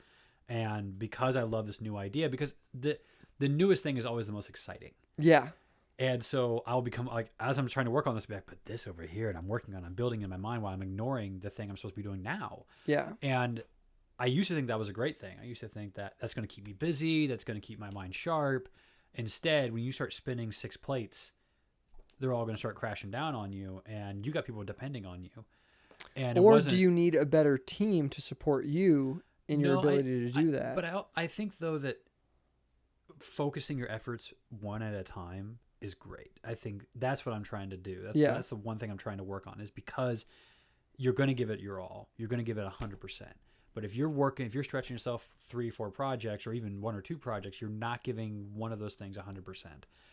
And because I love this new idea, because the newest thing is always the most exciting. Yeah. And so I'll become like, as I'm trying to work on this, I'll be like, put this over here, and I'm building in my mind while I'm ignoring the thing I'm supposed to be doing now. Yeah. And I used to think that was a great thing. I used to think that that's going to keep me busy. That's going to keep my mind sharp. Instead, when you start spinning 6 plates, they're all going to start crashing down on you, and you got people depending on you. And do you need a better team to support you in your ability to do that? But I think though that focusing your efforts one at a time is great. I think that's what I'm trying to do. That's the one thing I'm trying to work on, is because you're going to give it your all. You're going to give it 100%. But if you're stretching yourself 3-4 projects, or even 1 or 2 projects, you're not giving one of those things 100%,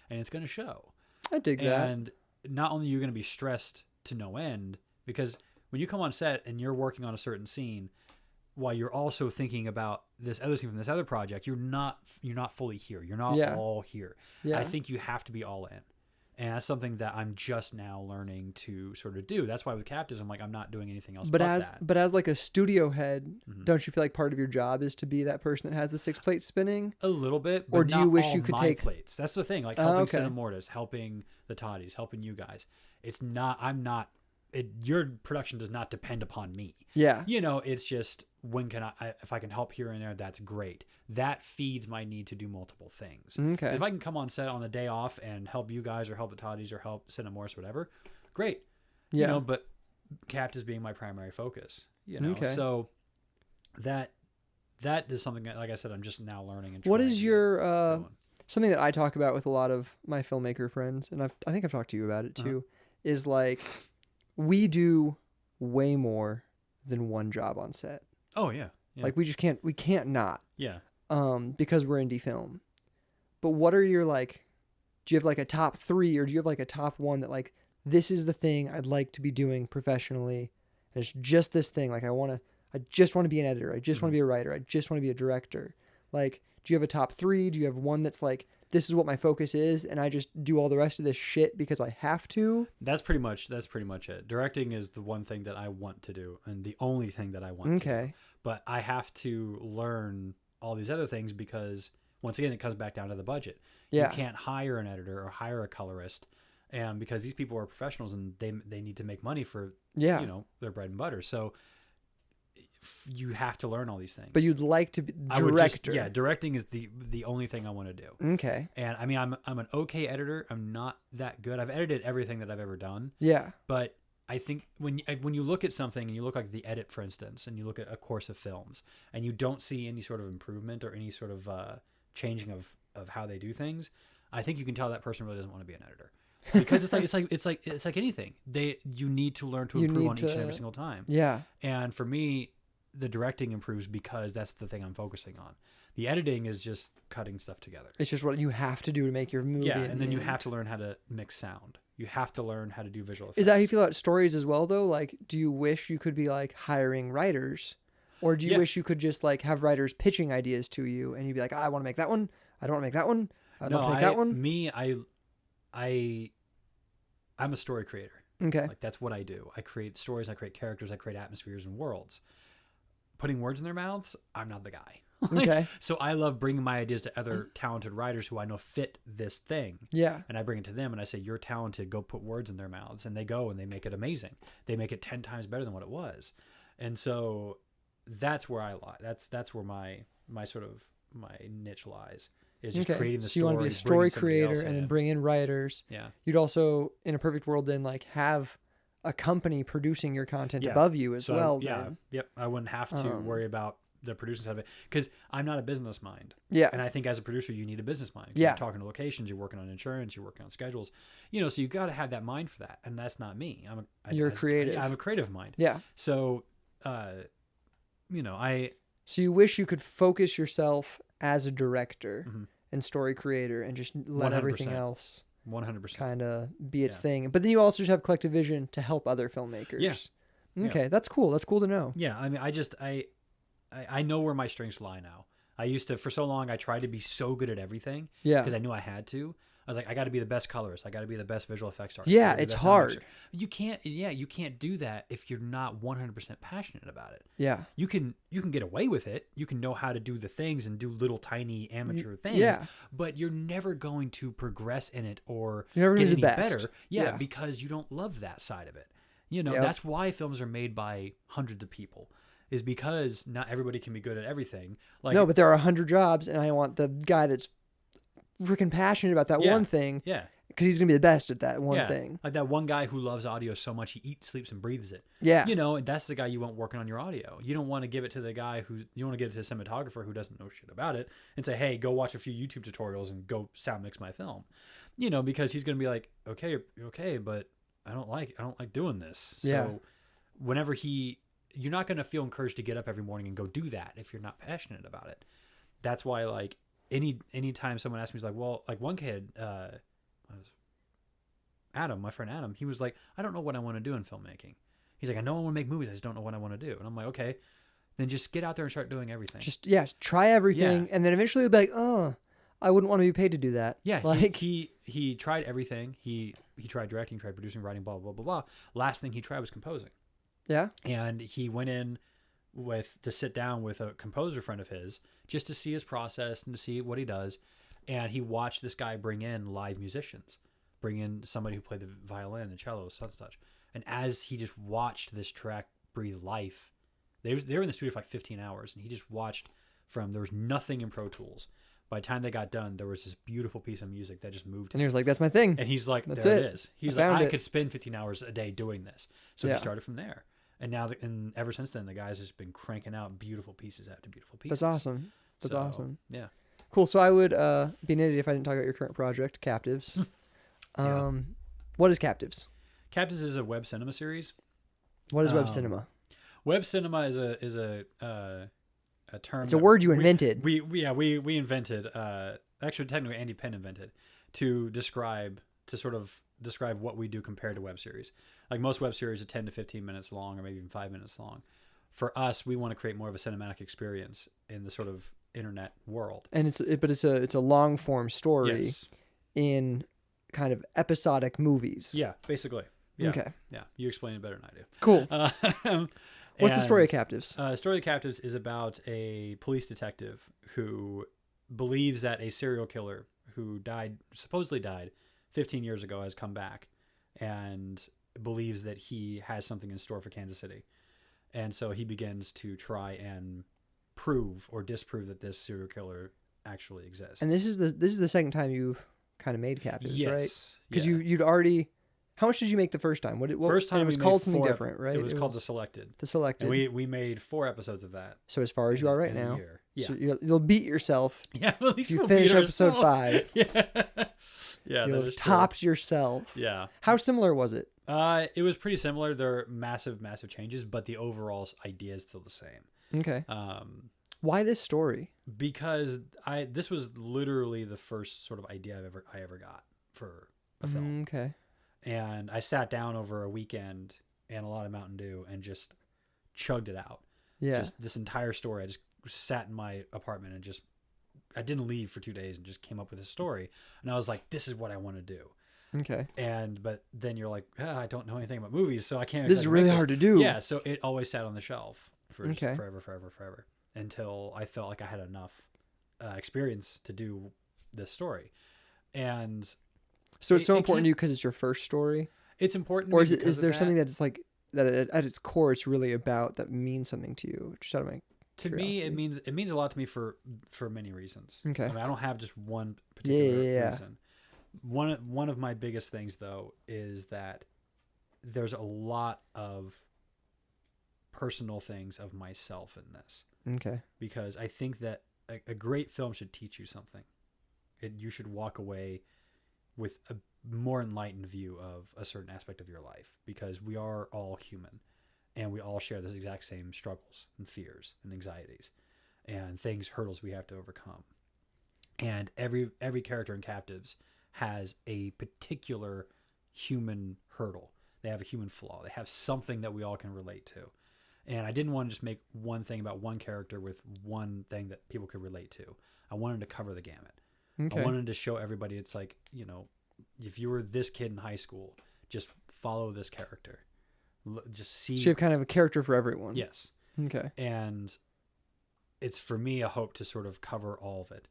and it's going to show. I dig that. And not only are you going to be stressed to no end, because when you come on set and you're working on a certain scene, while you're also thinking about this other scene from this other project, you're not fully here. You're not all here. Yeah. I think you have to be all in. And that's something that I'm just now learning to sort of do. That's why with Captives, I'm like, I'm not doing anything else but that. But as like a studio head, don't you feel like part of your job is to be that person that has the 6 plates spinning? A little bit, but or do you wish you could take plates? That's the thing. Like helping Cinemortis, helping the Toddies, helping you guys. It's not. I'm not. Your production does not depend upon me. Yeah. It's just if I can help here and there, that's great. That feeds my need to do multiple things. Okay. If I can come on set on the day off and help you guys, or help the Toddies, or help Cinemortis, whatever, great. Yeah. But Captives being my primary focus. Okay. So that is something that, like I said, I'm just now learning. And what is your something that I talk about with a lot of my filmmaker friends, and I think I've talked to you about it too, is like, we do way more than one job on set. Oh yeah. Like we can't not. Yeah. Because we're indie film. But what are your do you have like a top 3, or do you have like a top 1 that like, this is the thing I'd like to be doing professionally, and it's just this thing. Like I just want to be an editor. I just want to be a writer. I just want to be a director. Like, do you have a top 3? Do you have one that's like, this is what my focus is, and I just do all the rest of this shit because I have to? That's pretty much it. Directing is the one thing that I want to do, and the only thing that I want to do. But I have to learn all these other things, because once again, it comes back down to the budget. Yeah. You can't hire an editor or hire a colorist, and because these people are professionals and they need to make money for their bread and butter. So you have to learn all these things. But you'd like to be director. Directing is the only thing I want to do. Okay. And I mean, I'm an okay editor. I'm not that good. I've edited everything that I've ever done. Yeah. But I think when you look at something, and you look like the edit, for instance, and you look at a course of films, and you don't see any sort of improvement or any sort of changing of how they do things, I think you can tell that person really doesn't want to be an editor. Because it's like anything. You need to learn to improve on each and every single time. Yeah. And for me, the directing improves because that's the thing I'm focusing on. The editing is just cutting stuff together. It's just what you have to do to make your movie. Yeah, and then you have to learn how to mix sound. You have to learn how to do visual effects. Is that how you feel about stories as well, though? Like, do you wish you could be like hiring writers, or do you wish you could just like have writers pitching ideas to you, and you'd be like, I want to make that one. I don't want to make that one. I don't want to make that one. I'm a story creator. Okay. Like that's what I do. I create stories, I create characters, I create atmospheres and worlds. Putting words in their mouths, I'm not the guy. Okay. So I love bringing my ideas to other talented writers who I know fit this thing. Yeah. And I bring it to them and I say, you're talented, go put words in their mouths. And they go and they make it amazing. They make it 10 times better than what it was. And so that's where I lie. That's where my sort of my niche lies, is just creating the so you want to be a story creator and then bring in writers. Yeah. You'd also, in a perfect world, then like have a company producing your content above you as well. Then. Yep. I wouldn't have to worry about the producing side of it, because I'm not a business mind. Yeah. And I think as a producer, you need a business mind. Yeah. You're talking to locations, you're working on insurance, you're working on schedules, so you got to have that mind for that. And that's not me. You're creative. I'm a creative mind. Yeah. So, So you wish you could focus yourself as a director and story creator and just let 100%. Everything else 100% kind of be its thing. But then you also just have collective vision to help other filmmakers. Yeah. Okay. That's cool. That's cool to know. Yeah. I mean, I know where my strengths lie now. I used to, for so long, I tried to be so good at everything. Yeah. Because I knew I had to. I was like, I got to be the best colorist. I got to be the best visual effects artist. Yeah, it's hard. You can't do that if you're not 100% passionate about it. Yeah. You can get away with it. You can know how to do the things and do little tiny amateur things. Yeah. But you're never going to progress in it or you're never get gonna any be the best. better. Yeah, because you don't love that side of it. That's why films are made by hundreds of people. Is because not everybody can be good at everything. Like, no, but there are 100 jobs, and I want the guy that's freaking passionate about that one thing. Yeah. Because he's going to be the best at that one thing. Like that one guy who loves audio so much, he eats, sleeps, and breathes it. Yeah. And that's the guy you want working on your audio. You don't want to give it to the guy you want to give it to the cinematographer who doesn't know shit about it and say, hey, go watch a few YouTube tutorials and go sound mix my film. Because he's going to be like, okay, but I don't like doing this. So whenever you're not going to feel encouraged to get up every morning and go do that if you're not passionate about it. That's why, like, anytime someone asks me, he's like, well, like one kid, Adam, my friend Adam, he was like, I don't know what I want to do in filmmaking. He's like, I know I want to make movies, I just don't know what I want to do. And I'm like, okay, then just get out there and start doing everything. Just try everything, and then eventually you'll be like, oh, I wouldn't want to be paid to do that. Yeah, like he tried everything. He tried directing, tried producing, writing, blah blah blah blah. Last thing he tried was composing. Yeah. And he went in to sit down with a composer friend of his just to see his process and to see what he does. And he watched this guy bring in live musicians, bring in somebody who played the violin, the cello, such. And as he just watched this track breathe life, they were in the studio for like 15 hours, and he just watched there was nothing in Pro Tools. By the time they got done, there was this beautiful piece of music that just moved him. And he was like, that's my thing. And he's like, that's there it is. He's like, I could spend 15 hours a day doing this. So he started from there. And now, and ever since then, the guy's just been cranking out beautiful pieces after beautiful pieces. That's awesome. That's awesome. Yeah. Cool. So I would be an idiot if I didn't talk about your current project, Captives. What is Captives? Captives is a web cinema series. What is web cinema? Web cinema is a term. It's a word you invented. We invented. Actually, technically, Andy Penn invented to sort of describe what we do compared to web series. Like most web series are 10 to 15 minutes long, or maybe even 5 minutes long. For us, we want to create more of a cinematic experience in the sort of internet world. And it's a long form story in kind of episodic movies. Yeah, basically. Yeah. Okay. Yeah, you explain it better than I do. Cool. What's the story of Captives? The story of Captives is about a police detective who believes that a serial killer who supposedly died 15 years ago has come back, and believes that he has something in store for Kansas City. And so he begins to try and prove or disprove that this serial killer actually exists. And this is the second time you've kind of made Captives, right? Because yeah. you'd already. How much did you make the first time? First time it was called something different, right? It was called The Selected. The Selected. And we made 4 episodes of that. So as far as you are right now, yeah. So you'll beat yourself. Yeah, at least you we'll finish beat episode ourselves. 5. Yeah, you'll have topped yourself. Yeah. How similar was it? It was pretty similar. There are massive changes, but the overall idea is still the same. Okay. Why this story? Because this was literally the first sort of idea I ever got for a film. Okay. And I sat down over a weekend and a lot of Mountain Dew and just chugged it out. Yeah. Just this entire story. I just sat in my apartment and I didn't leave for 2 days and just came up with a story. And I was like, this is what I want to do. Okay. But then you're like, I don't know anything about movies, so I can't. This is exactly really make hard this. to do. Yeah, so it always sat on the shelf for just Okay. forever, until I felt like I had enough experience to do this story. And So it's so important can't- to you because it's your first story, it's important. To or me is it? because Is of there that. something that it's like that at its core it's really about that means something to you? Just out of my To me, it means a lot to me for many reasons. Okay. I mean, I don't have just one particular Yeah. reason. One of my biggest things though is that there's a lot of personal things of myself in this, Okay. because I think that a great film should teach you something. You should walk away with a more enlightened view of a certain aspect of your life, because we are all human and we all share the exact same struggles and fears and anxieties and hurdles we have to overcome. And every character in Captives has a particular human hurdle. They have a human flaw. They have something that we all can relate to. And I didn't want to just make one thing about one character with one thing that people could relate to. I wanted to cover the gamut. Okay. I wanted to show everybody it's like, if you were this kid in high school, just follow this character. Just see. So you have kind of a character for everyone. Yes. Okay. And it's for me a hope to sort of cover all of it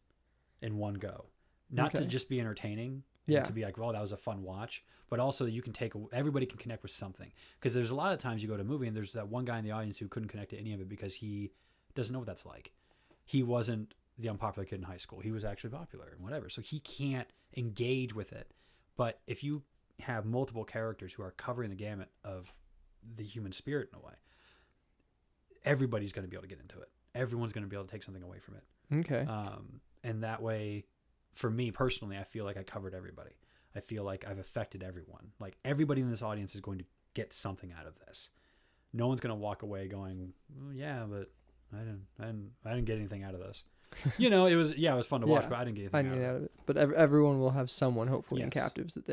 in one go. Not to just be entertaining, Yeah. to be like, well, that was a fun watch, but also you can everybody can connect with something. Because there's a lot of times you go to a movie and there's that one guy in the audience who couldn't connect to any of it because he doesn't know what that's like. He wasn't the unpopular kid in high school. He was actually popular and whatever. So he can't engage with it. But if you have multiple characters who are covering the gamut of the human spirit in a way, everybody's going to be able to get into it. Everyone's going to be able to take something away from it. Okay. And that way, for me personally, I feel like I covered everybody. I feel like I've affected everyone. Like everybody in this audience is going to get something out of this. No one's going to walk away going, well, yeah, but I didn't get anything out of this. It was fun to watch, but I didn't get anything out of it. But everyone will have someone, hopefully, in Yes. Captives that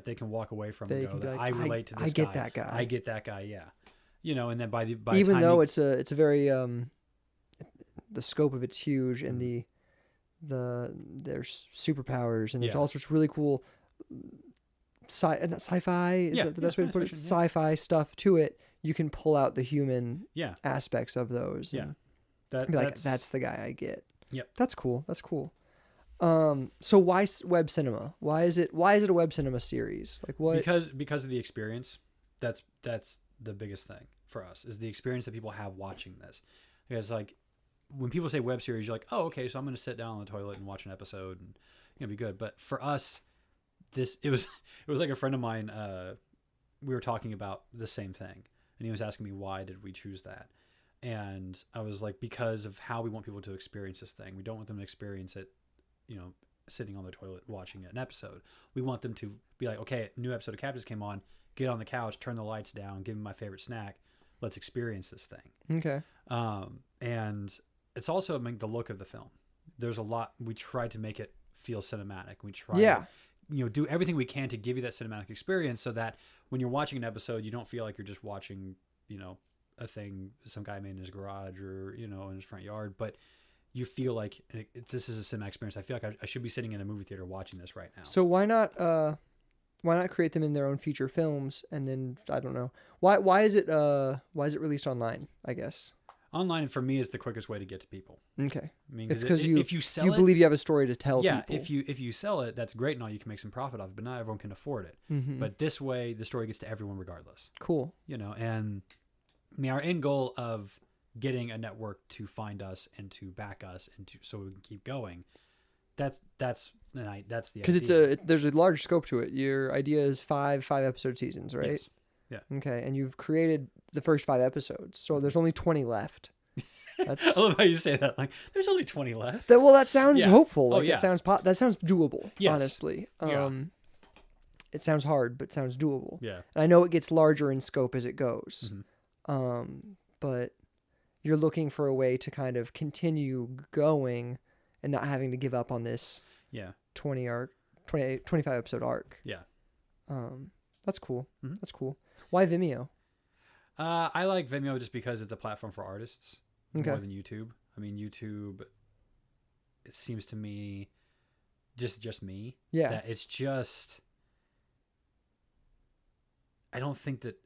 they can walk away from they and go, can be that like, I relate to this guy. I get that guy. I get that guy, yeah. And then by even time though it's a very the scope of it's huge, and there's superpowers, and there's all sorts of really cool sci-fi is that the best way to put it? Fiction, Sci-fi stuff to it. You can pull out the human yeah. aspects of those. Yeah. And be like, that's the guy I get. Yep. That's cool. That's cool. So why web cinema? Why is it a web cinema series? Like what? Because of the experience. That's the biggest thing for us, is the experience that people have watching this. Because like when people say web series, you're like, oh, okay, so I'm going to sit down on the toilet and watch an episode and it'll be good. But for us, it was like a friend of mine. We were talking about the same thing, and he was asking me, why did we choose that? And I was like, because of how we want people to experience this thing. We don't want them to experience it, sitting on the toilet watching an episode. We want them to be like, okay, a new episode of Captives came on, get on the couch, turn the lights down, give me my favorite snack. Let's experience this thing. Okay. And it's also the look of the film. There's a lot, we tried to make it feel cinematic. We try to, do everything we can to give you that cinematic experience so that when you're watching an episode, you don't feel like you're just watching, a thing some guy made in his garage or, in his front yard, but you feel like this is a cinematic experience. I feel like I should be sitting in a movie theater watching this right now. So why not create them in their own feature films? And then, I don't know, why is it released online, I guess? Online for me is the quickest way to get to people. Okay. I mean, it's because if you sell you it, believe you have a story to tell yeah, people. if you sell it, that's great and all, you can make some profit off it, but not everyone can afford it. Mm-hmm. But this way, the story gets to everyone regardless. Cool. And I mean, our end goal of getting a network to find us and to back us and so we can keep going, that's the because there's a large scope to it. Your idea is five episode seasons, right? Yes. Yeah. Okay, and you've created the first 5 episodes, so there's only 20 left. I love how you say that. Like, there's only 20 left. That sounds hopeful. Like, yeah. that sounds doable. Yes. Honestly. Yeah. It sounds hard, but sounds doable. Yeah. And I know it gets larger in scope as it goes. Mm-hmm. But you're looking for a way to kind of continue going and not having to give up on this 25 episode arc. Yeah. That's cool. Mm-hmm. That's cool. Why Vimeo? I like Vimeo just because it's a platform for artists more Okay. than YouTube. I mean, YouTube, it seems to me, just me, Yeah. that it's just I don't think that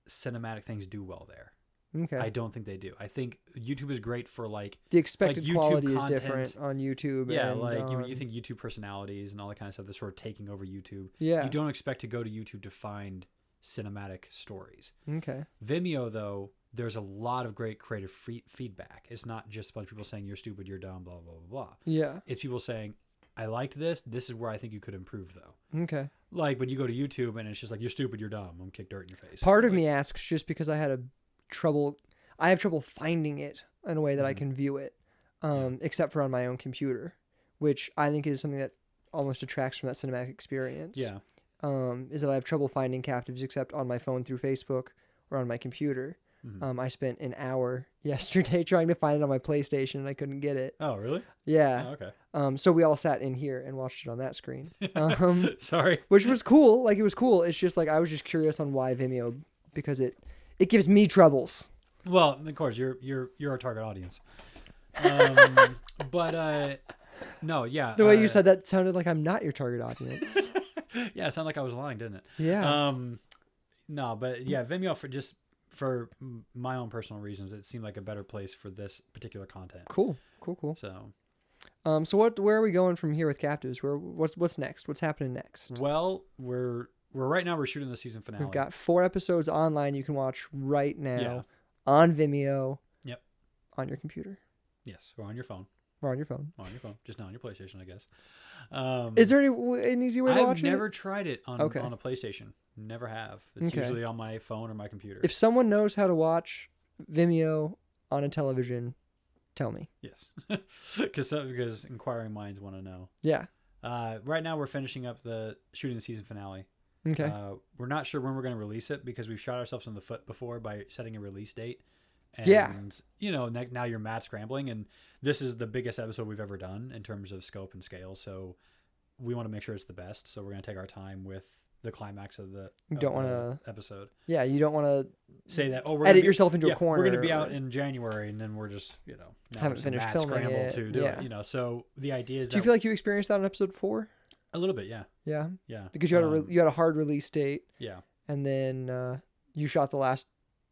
cinematic things do well there. Okay. I don't think they do. I think YouTube is great for like The expected YouTube quality is content. different on YouTube. Yeah, and like on... you think YouTube personalities and all that kind of stuff that's sort of taking over YouTube. Yeah. You don't expect to go to YouTube to find cinematic stories. Okay. Vimeo, though, there's a lot of great creative feedback. It's not just a bunch of people saying you're stupid, you're dumb, blah, blah, blah, blah. Yeah. It's people saying, I liked this. This is where I think you could improve, though. Okay. Like, but you go to YouTube and it's just like, you're stupid, you're dumb. I'm going to kick dirt in your face. Part of like, me asks just because I have trouble finding it in a way that I can view it, except for on my own computer, which I think is something that almost detracts from that cinematic experience. Yeah. Is that I have trouble finding captives except on my phone through Facebook or on my computer. Mm-hmm. I spent an hour yesterday trying to find it on my PlayStation and I couldn't get it. Oh, really? Yeah. Oh, okay. So we all sat in here and watched it on that screen. Sorry. Which was cool. Like, it was cool. It's just like, I was just curious on why Vimeo, because it gives me troubles. Well, of course, you're our target audience. But no, yeah. The way you said that sounded like I'm not your target audience. Yeah, it sounded like I was lying, didn't it? Yeah. No, but yeah, Vimeo for my own personal reasons, it seemed like a better place for this particular content. Cool. So, So where are we going from here with Captives? What's next? What's happening next? well, we're right now we're shooting the season finale. We've got 4 episodes online you can watch right now Yeah. on Vimeo. Yep. On your computer Yes, or on your phone. or on your phone. On your phone, just not on your PlayStation, I guess. Is there an easy way to watch I've it? never tried it on Okay. on a PlayStation. Never have. It's Okay. usually on my phone or my computer. If someone knows how to watch Vimeo on a television, tell me. Yes, because inquiring minds want to know. Yeah. Right now we're finishing up the shooting the season finale. Okay. We're not sure when we're going to release it because we've shot ourselves in the foot before by setting a release date. And, Yeah. you know, now you're mad scrambling, and this is the biggest episode we've ever done in terms of scope and scale. So we want to make sure it's the best. So we're going to take our time with the climax of the episode. Yeah, you don't want to Say that, oh, we're edit gonna be, yourself into a yeah, corner. we're going to be out in January, and then we're just, you know, now Haven't it's a finished mad filming scramble it. to do Yeah. it. You know, so the idea is Do you feel like you experienced that on episode 4? a little bit, yeah. Yeah. Yeah. Because you had you had a hard release date, yeah. and then you shot the last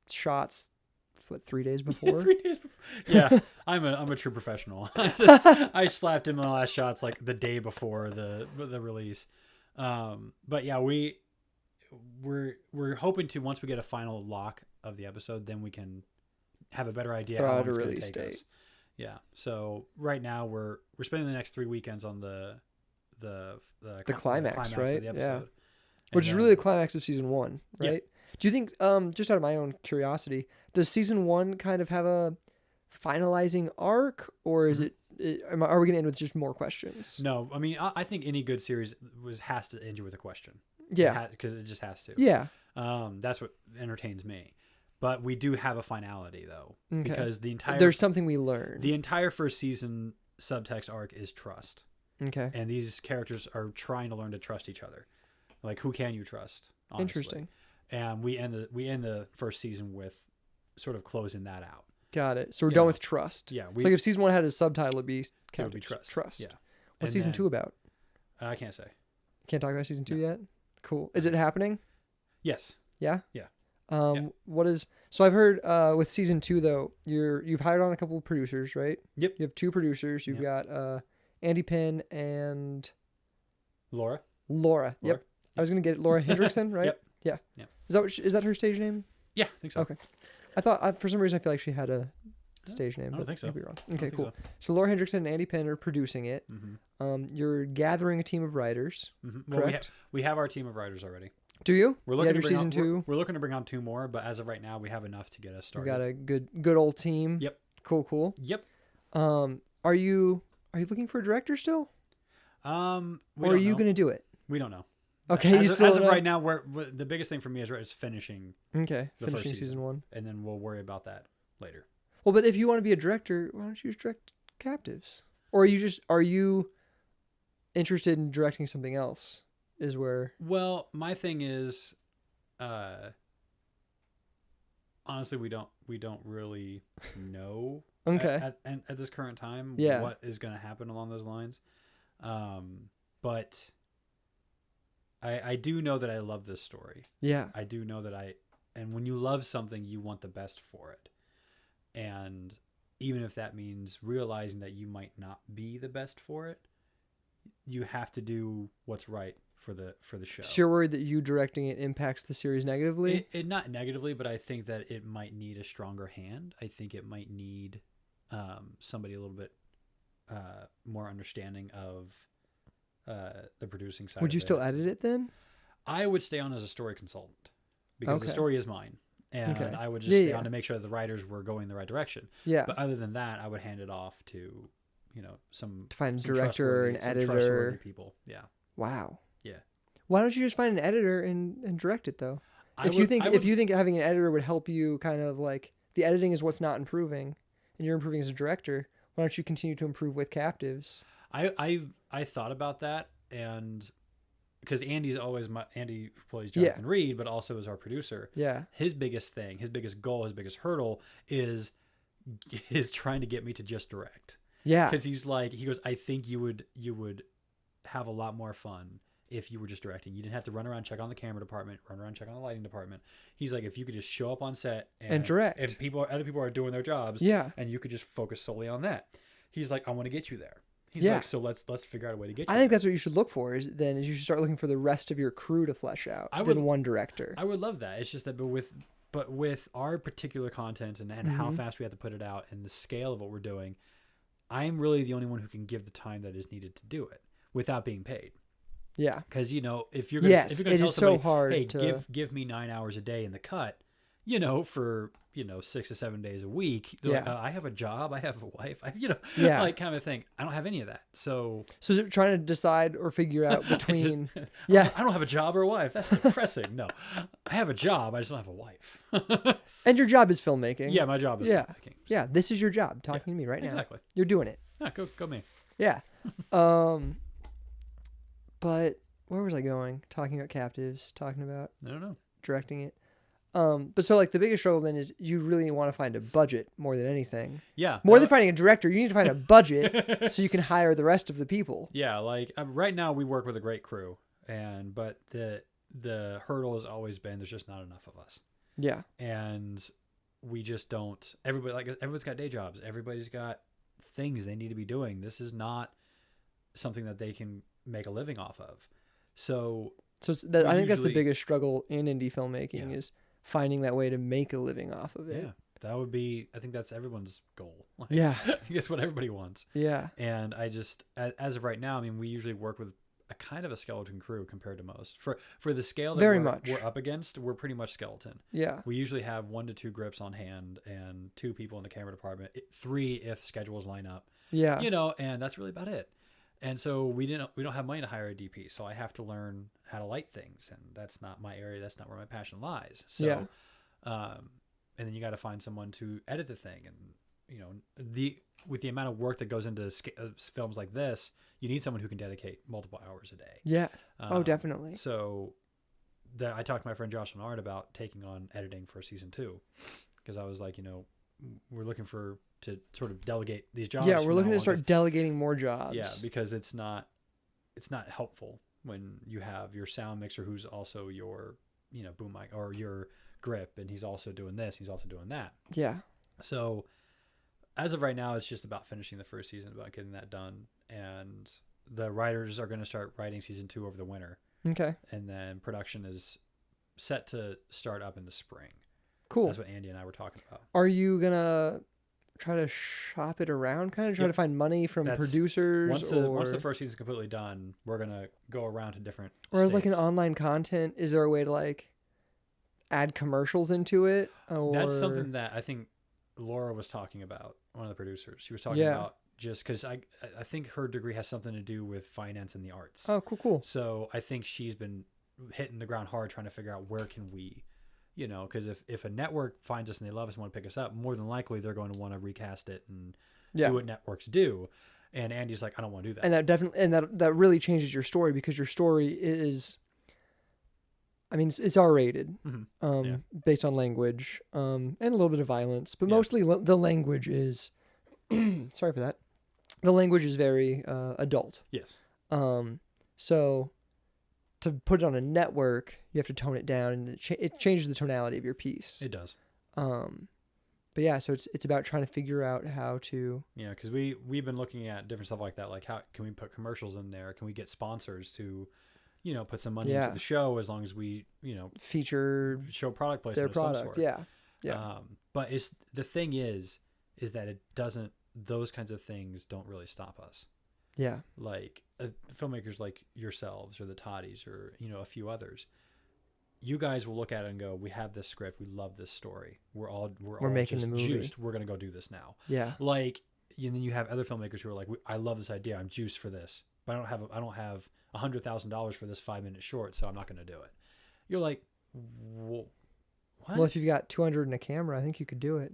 shots 3 days before? 3 days before. Yeah, I'm a true professional. I slapped in my last shots like the day before the release. But yeah, we're hoping to, once we get a final lock of the episode, then we can have a better idea how long it's going to take us. Yeah. So right now we're spending the next 3 weekends on the climax, right? of the episode. Yeah. Which is really the climax of season 1, right? Yeah. Do you think, just out of my own curiosity, does season 1 kind of have a finalizing arc, or is are we going to end with just more questions? No, I mean, I think any good series has to end you with a question. Yeah. Because it just has to. Yeah. That's what entertains me. But we do have a finality, though. Okay. Because there's something we learned. The entire first season subtext arc is trust. Okay. And these characters are trying to learn to trust each other. Like, who can you trust? Honestly. Interesting. And we end the first season with sort of closing that out. Got it. So we're done with trust. Yeah. So like if season 1 had a subtitle, it'd be trust. Trust. Yeah. What's season 2 about? I can't say. Can't talk about season 2 yet? Cool. Is it happening? Yes. Yeah? Yeah. What is... So I've heard with season 2, though, you've hired on a couple of producers, right? Yep. You have 2 producers. You've got Andy Penn and... Laura. Yep. I was going to get it. Laura Hendrickson, right? Yep. Yeah. Yep. Is that her stage name? Yeah, I think so. Okay. I thought, for some reason, I feel like she had a stage name. I don't think so. I could be wrong. Okay, cool. So. So Laura Hendrickson and Andy Penn are producing it. Mm-hmm. You're gathering a team of writers, correct? Well, we have our team of writers already. Do you? We're looking to season 2. We're looking to bring on 2 more, but as of right now, we have enough to get us started. We got a good old team. Yep. Cool. Yep. Are you looking for a director still? Or are you going to do it? We don't know. Okay. As of right now, the biggest thing for me is finishing. Okay. The Finishing first season 1, and then we'll worry about that later. Well, but if you want to be a director, why don't you just direct Captives? Or are you interested in directing something else? Is where. Well, my thing is, honestly, we don't really know. Okay. At this current time, what is going to happen along those lines. But I do know that I love this story. Yeah. I do know that and when you love something, you want the best for it. And even if that means realizing that you might not be the best for it, you have to do what's right for the show. So you're worried that you directing it impacts the series negatively? It not negatively, but I think that it might need a stronger hand. I think it might need somebody a little bit more understanding of the producing side. Would you still edit it then? I would stay on as a story consultant because the story is mine. And Okay. I would just stay on to make sure that the writers were going the right direction. Yeah. But other than that, I would hand it off to, some To find a some director, an trustworthy editor. people. Yeah. Wow. Yeah. Why don't you just find an editor and direct it though? If you think having an editor would help you, kind of like the editing is what's not improving, and you're improving as a director, why don't you continue to improve with captives? I thought about that, and because Andy who plays Jonathan Reed, but also is our producer. Yeah. His biggest thing, his biggest goal, his biggest hurdle is trying to get me to just direct. Yeah. Because he goes, I think you would have a lot more fun if you were just directing. You didn't have to run around, check on the camera department, run around, check on the lighting department. He's like, if you could just show up on set and direct, and other people are doing their jobs, and you could just focus solely on that. He's like, I want to get you there. He's like, so let's figure out a way to get you. I think that's what you should look for. Is you should start looking for the rest of your crew to flesh out than one director. I would love that. It's just that, but with our particular content and how fast we have to put it out and the scale of what we're doing, I'm really the only one who can give the time that is needed to do it without being paid. Yeah. Because if you're gonna tell somebody, so hard hey, give me 9 hours a day in the cut, for 6 to 7 days a week. Like, I have a job, I have a wife, like kind of thing. I don't have any of that. So is it trying to decide or figure out between? I don't have a job or a wife. That's depressing. No, I have a job. I just don't have a wife. And your job is filmmaking. Yeah, my job is filmmaking. So. Yeah, this is your job. Talking to me right now. Exactly. You're doing it. Yeah, go me. Yeah. But where was I going? Talking about captives. Talking about I don't know. Directing it. But so like the biggest struggle then is you really want to find a budget more than anything. Yeah. More than finding a director, you need to find a budget so you can hire the rest of the people. Yeah, like right now we work with a great crew, but the hurdle has always been there's just not enough of us. Yeah. And we just don't. Everybody's got day jobs. Everybody's got things they need to be doing. This is not something that they can make a living off of. So I think that's the biggest struggle in indie filmmaking is finding that way to make a living off of it. Yeah, that would be. I think that's everyone's goal. Yeah, I think that's what everybody wants. Yeah, and I just, as of right now, I mean, we usually work with a kind of a skeleton crew compared to most. For the scale that we're up against, we're pretty much skeleton. Yeah, we usually have 1 to 2 grips on hand and 2 people in the camera department, 3 if schedules line up. Yeah, and that's really about it. And so we don't have money to hire a DP, so I have to learn how to light things, and that's not my area. That's not where my passion lies. So, and then you got to find someone to edit the thing, and with the amount of work that goes into films like this, you need someone who can dedicate multiple hours a day. Yeah. Definitely. So, I talked to my friend Josh Lennard about taking on editing for season 2, because I was like, we're looking to sort of delegate these jobs. Yeah, we're looking to start delegating more jobs. Yeah, because it's not helpful when you have your sound mixer who's also your boom mic or your grip, and he's also doing this, he's also doing that. Yeah. So as of right now, it's just about finishing the first season, about getting that done, and the writers are going to start writing season 2 over the winter. Okay. And then production is set to start up in the spring. Cool. That's what Andy and I were talking about. Are you gonna try to shop it around, kind of try to find money from producers? Once the first season's completely done, we're gonna go around to different or as states. like an online content, is there a way to like add commercials into it? Or... That's something that I think Laura was talking about, one of the producers. She was talking about just because I think her degree has something to do with finance and the arts. Oh, cool. So I think she's been hitting the ground hard trying to figure out where can we, because if a network finds us and they love us and want to pick us up, more than likely they're going to want to recast it and do what networks do. And Andy's like, I don't want to do that. And that definitely, that really changes your story, because your story is, I mean, it's R-rated, based on language, and a little bit of violence, but mostly the language is, sorry for that. The language is very adult. Yes. So to put it on a network, you have to tone it down, and it changes the tonality of your piece. It does. But yeah, so it's about trying to figure out how to. Yeah, because we've been looking at different stuff like that. Like, how can we put commercials in there? Can we get sponsors to, put some money into the show, as long as we, feature show product placement their of some product. sort. Yeah. But the thing is that it doesn't. Those kinds of things don't really stop us. Yeah. Like filmmakers like yourselves or the Toddies or a few others. You guys will look at it and go, we have this script, we love this story, we're all making just the movie. juiced, we're gonna go do this now. Yeah. Like, and then you have other filmmakers who are like, I love this idea, I'm juiced for this, but I don't have $100,000 for this 5-minute short, so I'm not gonna do it. You're like, what? Well, if you've got 200 in a camera, I think you could do it.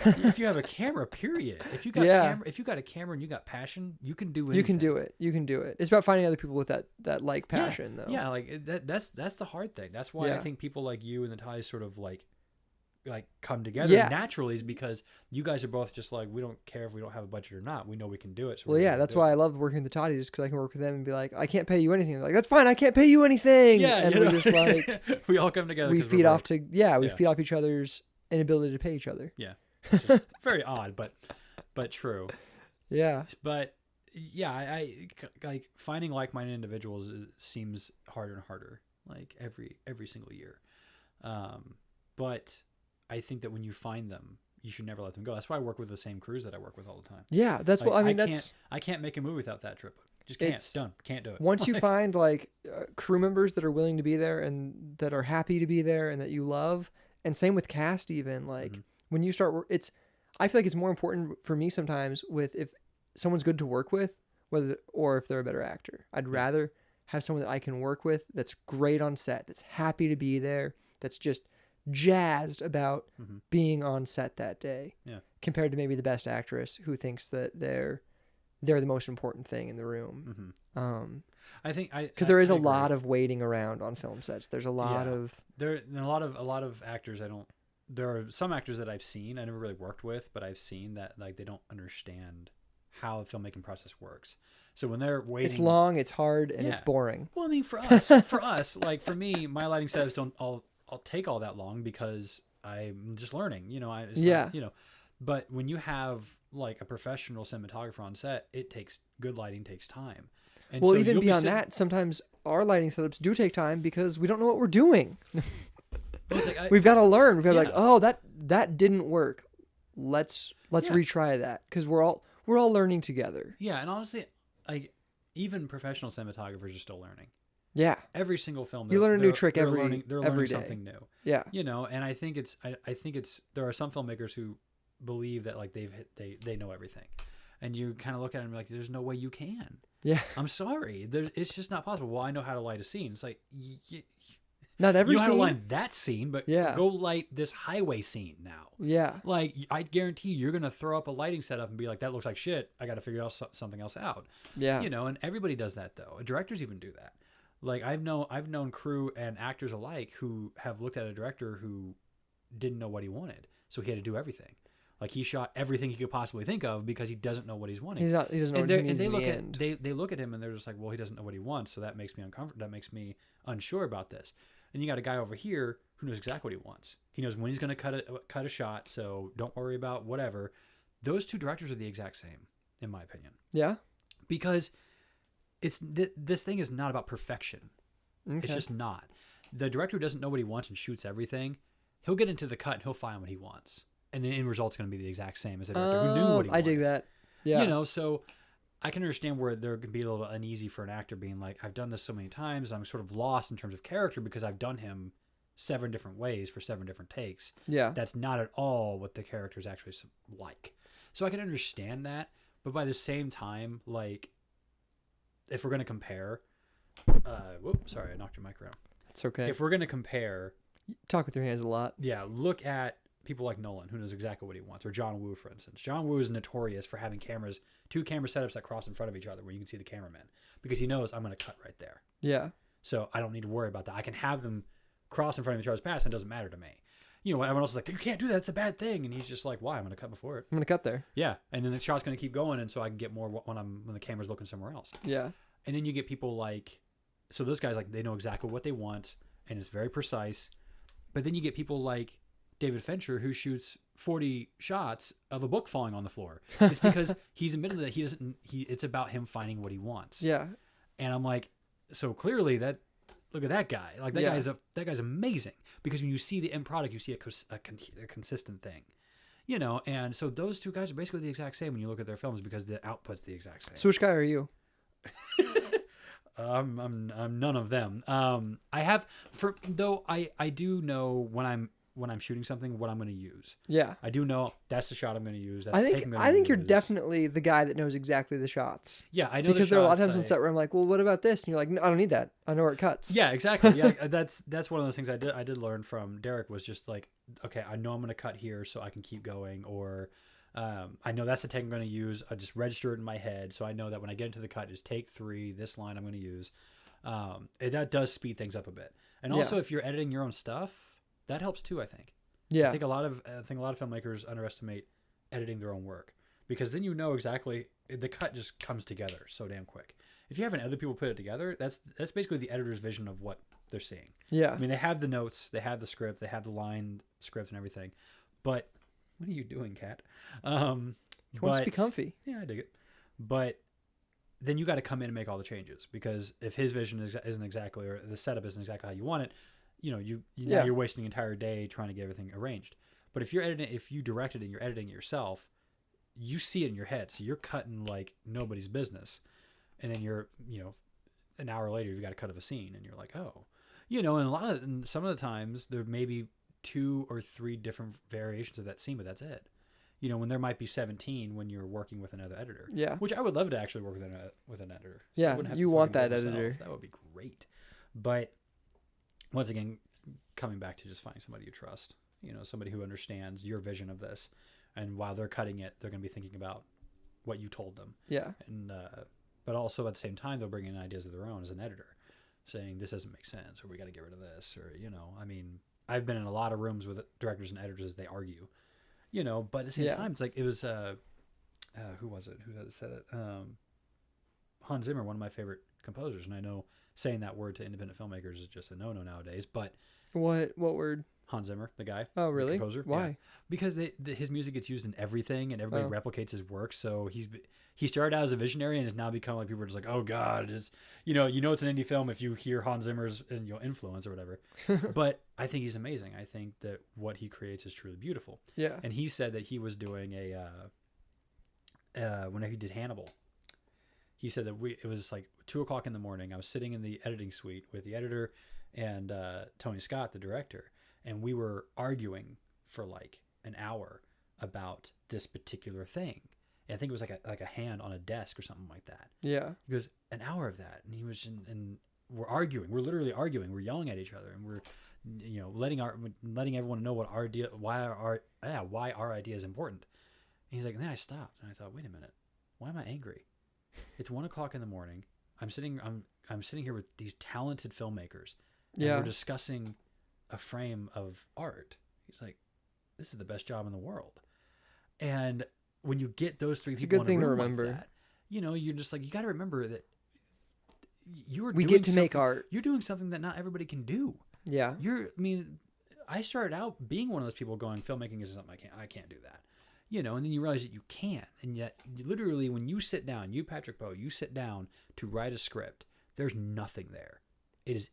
If you have a camera, period. If you got if you got a camera and you got passion, you can do anything. You can do it. It's about finding other people with that like passion, though. Yeah, like that's the hard thing. That's why I think people like you and the Ties sort of like come together naturally, is because you guys are both just like, we don't care if we don't have a budget or not. We know we can do it. So well, yeah, that's why I love working with the Toddies, because I can work with them and be like, I can't pay you anything. They're like, that's fine, I can't pay you anything. Yeah, and we're just like, we all come together. We feed off each other's inability to pay each other. Yeah, which is very odd, but true. Yeah, but yeah, I like finding like-minded individuals seems harder and harder, like every single year. But I think that when you find them, you should never let them go. That's why I work with the same crews that I work with all the time. Yeah, that's like, what I mean. I can't make a movie without that trip. Just can't. It's done. Can't do it. Once you find crew members that are willing to be there and that are happy to be there and that you love, and same with cast, even when you start, I feel like it's more important for me sometimes with if someone's good to work with, or if they're a better actor. I'd rather have someone that I can work with that's great on set, that's happy to be there, that's just jazzed about being on set that day, compared to maybe the best actress who thinks that they're the most important thing in the room. I think because there is a lot of waiting around on film sets. There's a lot of a lot of actors. There are some actors that I've seen, I never really worked with, but I've seen that like they don't understand how the filmmaking process works. So when they're waiting, it's long, it's hard, and it's boring. Well, I mean, for us, like for me, my lighting setups don't I'll take all that long because I'm just learning, but when you have like a professional cinematographer on set, good lighting takes time. And well, so even beyond that, sometimes our lighting setups do take time because we don't know what we're doing. We've got to learn. We've got to like, oh, that didn't work. Let's retry that, because we're all learning together. Yeah, and honestly, like even professional cinematographers are still learning. Yeah, every single film you learn a new trick they're every learning day. Something new. Yeah, and I think it's there are some filmmakers who believe that like they know everything, and you kind of look at them like, there's no way you can. Yeah, I'm sorry, it's just not possible. Well, I know how to light a scene. It's like not every you know scene. how to light that scene, but go light this highway scene now. Yeah, like I guarantee you're gonna throw up a lighting setup and be like, that looks like shit. I got to figure something else out. Yeah, and everybody does that though. Directors even do that. Like I've known crew and actors alike who have looked at a director who didn't know what he wanted, so he had to do everything. Like he shot everything he could possibly think of because he doesn't know what he's wanting. He doesn't know what he needs in the end. They look at him and they're just like, well, he doesn't know what he wants, so that makes me uncomfortable. That makes me unsure about this. And you got a guy over here who knows exactly what he wants. He knows when he's going to cut a shot, so don't worry about whatever. Those two directors are the exact same, in my opinion. Yeah, because this thing is not about perfection. Okay. It's just not. The director who doesn't know what he wants and shoots everything, he'll get into the cut and he'll find what he wants. And the end result's going to be the exact same as the director who knew what he wanted. I dig that. Yeah. So I can understand where there can be a little uneasy for an actor being like, I've done this so many times, I'm sort of lost in terms of character because I've done him 7 different ways for 7 different takes. Yeah. That's not at all what the character is actually like. So I can understand that. But by the same time, like, if we're going to compare, sorry, I knocked your mic around. It's okay. If we're going to compare, talk with your hands a lot. Yeah, look at people like Nolan, who knows exactly what he wants, or John Woo, for instance. John Woo is notorious for having 2 camera setups that cross in front of each other where you can see the cameraman, because he knows I'm going to cut right there. Yeah. So I don't need to worry about that. I can have them cross in front of each other's paths, and it doesn't matter to me. Everyone else is like, you can't do that, it's a bad thing, and he's just like, why? I'm going to cut before it. I'm going to cut there. Yeah, and then the shot's going to keep going, and so I can get more when the camera's looking somewhere else. Yeah. And then you get people like so those guys, like, they know exactly what they want, and it's very precise. But then you get people like David Fincher, who shoots 40 shots of a book falling on the floor. It's because he's admitted that it's about him finding what he wants. Yeah. And I'm like, so clearly look at that guy. Like, that guy's amazing, because when you see the end product, you see a consistent thing, you know? And so those two guys are basically the exact same when you look at their films, because the output's the exact same. So which guy are you? I'm none of them. I do know when I'm shooting something what I'm going to use. Yeah. I do know that's the shot I'm going to use. That's I the take think I'm gonna I think you're use. definitely the guy that knows exactly the shots. Yeah, I know because the there are a lot of shots. times on set where I'm like, well, what about this? And you're like, no, I don't need that. I know where it cuts. Yeah, exactly. Yeah, that's one of those things I did learn from Derek, was just like, okay, I know I'm going to cut here so I can keep going, or I know that's the take I'm going to use. I just register it in my head, so I know that when I get into the cut, it's take 3. This line I'm going to use. That does speed things up a bit, and also if you're editing your own stuff, that helps too. I think. Yeah. I think a lot of filmmakers underestimate editing their own work, because then you know exactly, the cut just comes together so damn quick. If you haven't other people put it together, that's basically the editor's vision of what they're seeing. Yeah. I mean, they have the notes, they have the script, they have the line script and everything, but what are you doing, Kat? He wants to be comfy. Yeah, I dig it. But then you got to come in and make all the changes, because if his vision isn't exactly, or the setup isn't exactly how you want it, you know, now you're wasting an entire day trying to get everything arranged. But if you direct it and you're editing it yourself, you see it in your head, so you're cutting like nobody's business, and then you're, you know, an hour later you've got a cut of a scene, and you're like, oh, you know, and some of the times there may be 2 or 3 different variations of that scene, but that's it. You know, when there might be 17 when you're working with another editor. Yeah. Which I would love to actually work with an editor. So Yeah, I wouldn't have you to want fucking do that it myself. editor. That would be great. But once again, coming back to just finding somebody you trust, you know, somebody who understands your vision of this, and while they're cutting it, they're going to be thinking about what you told them. Yeah. And but also at the same time, they'll bring in ideas of their own as an editor, saying this doesn't make sense, or we got to get rid of this, or, you know, I mean, I've been in a lot of rooms with directors and editors as they argue, you know, but at the same time, it's like, it was who was it? Who said it? Hans Zimmer, one of my favorite composers, and I know saying that word to independent filmmakers is just a no-no nowadays, but what word? Hans Zimmer, the guy. Oh, really? The composer. Why? Yeah. Because his music gets used in everything, and everybody replicates his work. So he started out as a visionary and has now become, like, people are just like, oh God, it's, you know it's an indie film if you hear Hans Zimmer's influence or whatever. But I think he's amazing. I think that what he creates is truly beautiful. Yeah. And he said that he was doing whenever he did Hannibal, he said that it was like 2:00 in the morning. I was sitting in the editing suite with the editor and Tony Scott, the director, and we were arguing for like an hour about this particular thing. And I think it was like a hand on a desk or something like that. Yeah. He goes, an hour of that, and he was and we're arguing. We're literally arguing. We're yelling at each other, and we're, you know, letting everyone know what our idea, why our idea is important. And he's like, and then I stopped and I thought, wait a minute, why am I angry? It's 1:00 in the morning. I'm sitting here with these talented filmmakers. And we're discussing a frame of art. He's like, this is the best job in the world. And when you get those 3 people, a good thing to remember. Like that, you know, you're just like, you got to remember that we get to make art. You're doing something that not everybody can do. Yeah. I started out being one of those people going, filmmaking is something I can't do that. You know, and then you realize that you can. And yet, literally, when you sit down, you, Patrick Poe, you sit down to write a script, there's nothing there. It is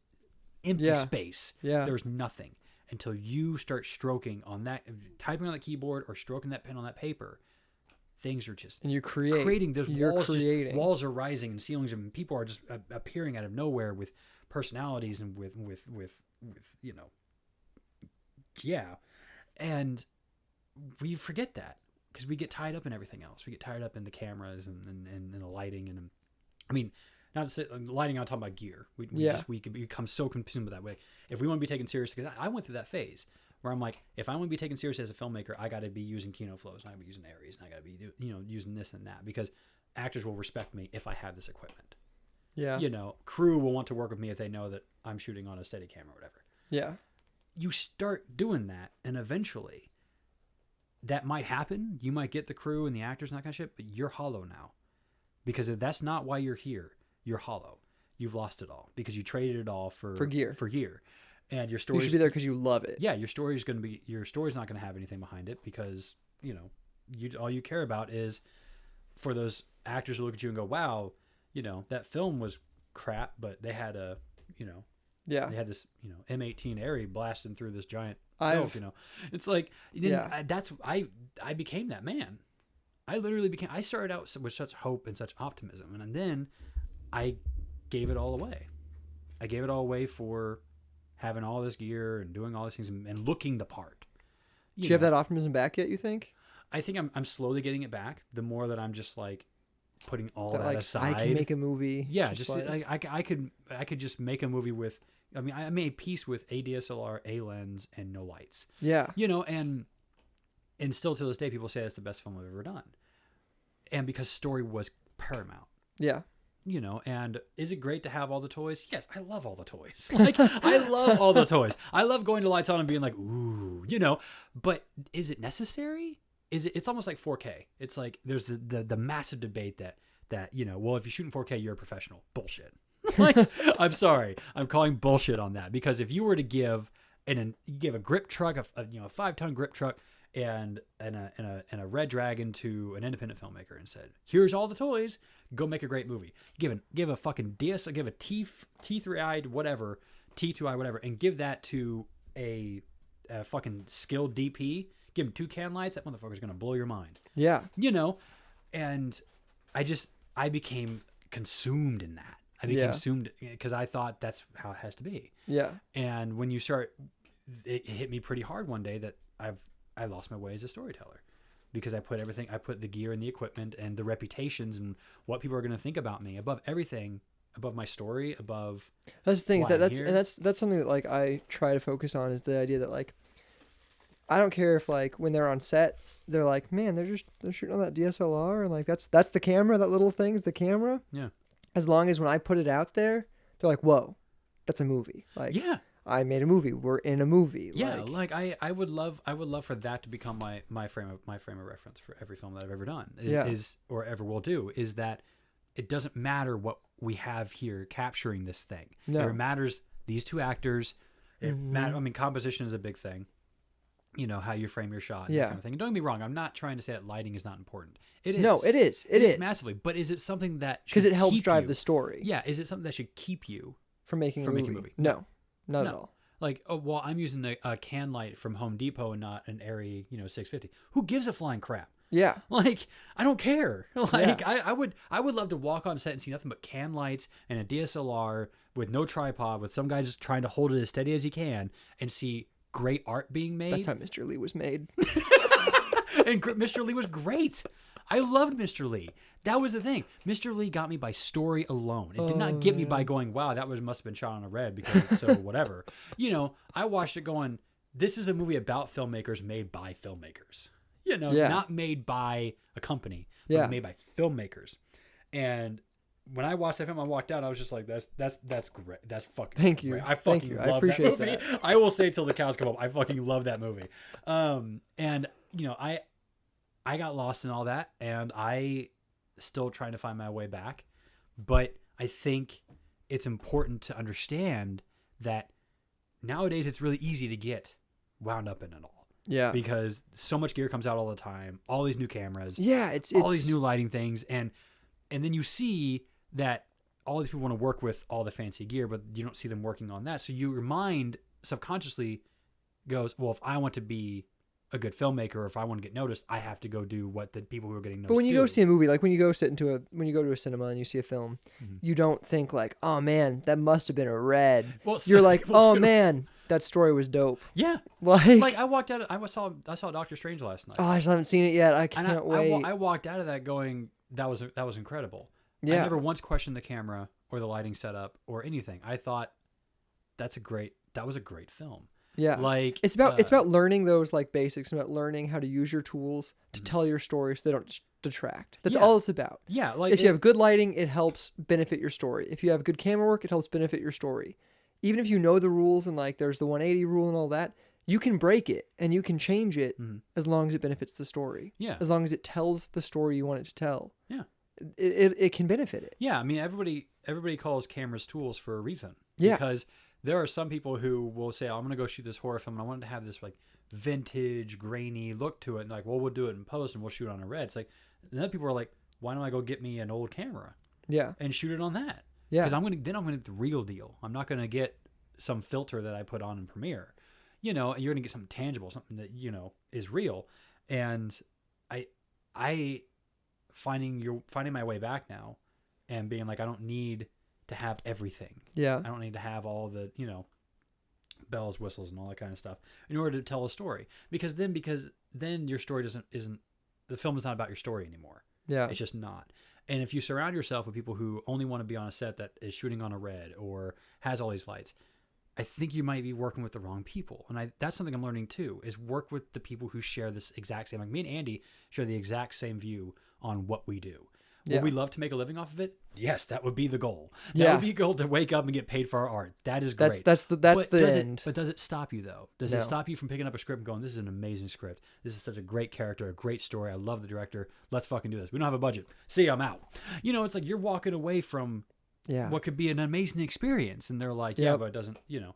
empty space. Yeah. There's nothing until you start stroking on that, typing on the keyboard or stroking that pen on that paper. Things are just, and you creating those walls. Walls are rising and ceilings, and people are just appearing out of nowhere with personalities and with you know, and we forget that because we get tied up in everything else. We get tied up in the cameras and the lighting, and I mean, not to say lighting. I'm talking about gear. We become so consumed with that way. If we want to be taken seriously, because I went through that phase where I'm like, if I want to be taken seriously as a filmmaker, I got to be using Kino flows, and I got to be using Aries, and I got to be using this and that, because actors will respect me if I have this equipment. Yeah. You know, crew will want to work with me if they know that I'm shooting on a Steadicam or whatever. Yeah. You start doing that, and eventually that might happen. You might get the crew and the actors and that kind of shit, but you're hollow now. Because if that's not why you're here, you're hollow. you've lost it all because you traded it all for gear. And your You story should be there because you love it. yeah, your story's not going to have anything behind it because, all you care about is for those actors to look at you and go, wow, that film was crap, but they had Yeah. they had this, M18 Airy blasting through this giant self, It's like, I became that man. I started out with such hope and such optimism. And then I gave it all away. I gave it all away for having all this gear and doing all these things and looking the part. Do you have that optimism back yet, you think? I think I'm slowly getting it back. The more that I'm just like putting all that aside. I can make a movie. Yeah, just I could just make a movie with. I mean, I made peace with a DSLR, a lens, and no lights. Yeah. And still to this day, people say it's the best film I've ever done, and because story was paramount. Yeah. And is it great to have all the toys? Yes, I love all the toys. Like, I love all the toys. I love going to lights on and being like, ooh, but is it necessary? It's almost like 4K. It's like, there's the massive debate that, well, if you shoot in 4K, you're a professional. Bullshit. Like, I'm sorry. I'm calling bullshit on that because if you were to give a grip truck, a 5-ton grip truck, and a Red Dragon to an independent filmmaker and said, "Here's all the toys. Go make a great movie." Give a fucking give a T3i whatever, T2i whatever, and give that to a fucking skilled DP. Give him 2 can lights. That motherfucker's gonna blow your mind. Yeah. And I became consumed in that. I became consumed because I thought that's how it has to be. Yeah. And when it hit me pretty hard one day that I lost my way as a storyteller because I put the gear and the equipment and the reputations and what people are going to think about me above everything, above my story, above. That's the thing that's something that like I try to focus on is the idea that like, I don't care if like when they're on set, they're like, man, they're shooting on that DSLR and like that's the camera, that little thing's the camera. Yeah. As long as when I put it out there, they're like, whoa, that's a movie. Like, yeah. I made a movie. We're in a movie. Yeah, like I would love for that to become my frame of reference for every film that I've ever done. Or ever will do is that it doesn't matter what we have here capturing this thing. No. It matters these 2 actors. I mean, composition is a big thing. How you frame your shot and that kind of thing. And don't get me wrong, I'm not trying to say that lighting is not important. It is. No, it is. It is massively. But is it something that because it helps drive you? the story? Yeah. Is it something that should keep you from making a movie? No. Not at all. Like, oh, well, I'm using a can light from Home Depot and not an Airy, 650. Who gives a flying crap? Yeah. Like, I don't care. Like, I would love to walk on set and see nothing but can lights and a DSLR with no tripod, with some guy just trying to hold it as steady as he can and see great art being made. That's how Mr. Lee was made. And Mr. Lee was great. I loved Mr. Lee. That was the thing. Mr. Lee got me by story alone. It did not get me by going, wow, that must have been shot on a red because it's so whatever. I watched it going, this is a movie about filmmakers made by filmmakers. Not made by a company, but made by filmmakers. And when I watched that film, I walked out. I was just like, "That's great. That's fucking Thank you. great. I fucking love that movie. That. I will say till the cows come home. I fucking love that movie." And I got lost in all that, and I still trying to find my way back. But I think it's important to understand that nowadays it's really easy to get wound up in it all. Yeah. Because so much gear comes out all the time. All these new cameras. Yeah, it's all these new lighting things, and then you see that all these people want to work with all the fancy gear, but you don't see them working on that. So your mind subconsciously goes, well, if I want to be a good filmmaker, or if I want to get noticed, I have to go do what the people who are getting noticed. But when you do. go see a movie, like when you go to a cinema and you see a film, you don't think like, oh man, that must have been a red. Well, you're like, oh man, that story was dope. Yeah. Like I walked out. I saw Doctor Strange last night. Oh, I still haven't seen it yet. I can't wait. I walked out of that going, that was incredible. Yeah. I never once questioned the camera or the lighting setup or anything. I thought that was a great film. Yeah. Like it's about learning those like basics, about learning how to use your tools to tell your story so they don't detract. That's all it's about. Yeah. Like if you have good lighting, it helps benefit your story. If you have good camera work, it helps benefit your story. Even if you know the rules and like there's the 180 rule and all that, you can break it and you can change it as long as it benefits the story. Yeah. As long as it tells the story you want it to tell. Yeah. it can benefit it. Yeah, I mean, everybody calls cameras tools for a reason. Yeah. Because there are some people who will say, oh, I'm going to go shoot this horror film and I want it to have this like vintage, grainy look to it. And like, well, we'll do it in post and we'll shoot on a red. It's like, and then people are like, why don't I go get me an old camera Yeah. and shoot it on that? Yeah. Because I'm going to get the real deal. I'm not going to get some filter that I put on in Premiere. You know, and you're going to get something tangible, something that, you know, is real. And I finding my way back now and being like, I don't need to have everything. Yeah. I don't need to have all the, you know, bells, whistles, and all that kind of stuff in order to tell a story. Because then your story isn't the film is not about your story anymore. Yeah. It's just not. And if you surround yourself with people who only want to be on a set that is shooting on a red or has all these lights, I think you might be working with the wrong people. And that's something I'm learning too, is work with the people who share this exact same, like me and Andy share the exact same view on what we do. Would we love to make a living off of it? Yes, that would be the goal. That would be the goal, to wake up and get paid for our art. That is great. That's the end. But does it stop you though? Does it stop you from picking up a script and going, this is an amazing script. This is such a great character, a great story. I love the director. Let's fucking do this. We don't have a budget. See, I'm out. You know, it's like you're walking away from what could be an amazing experience. And they're like, but it doesn't, you know,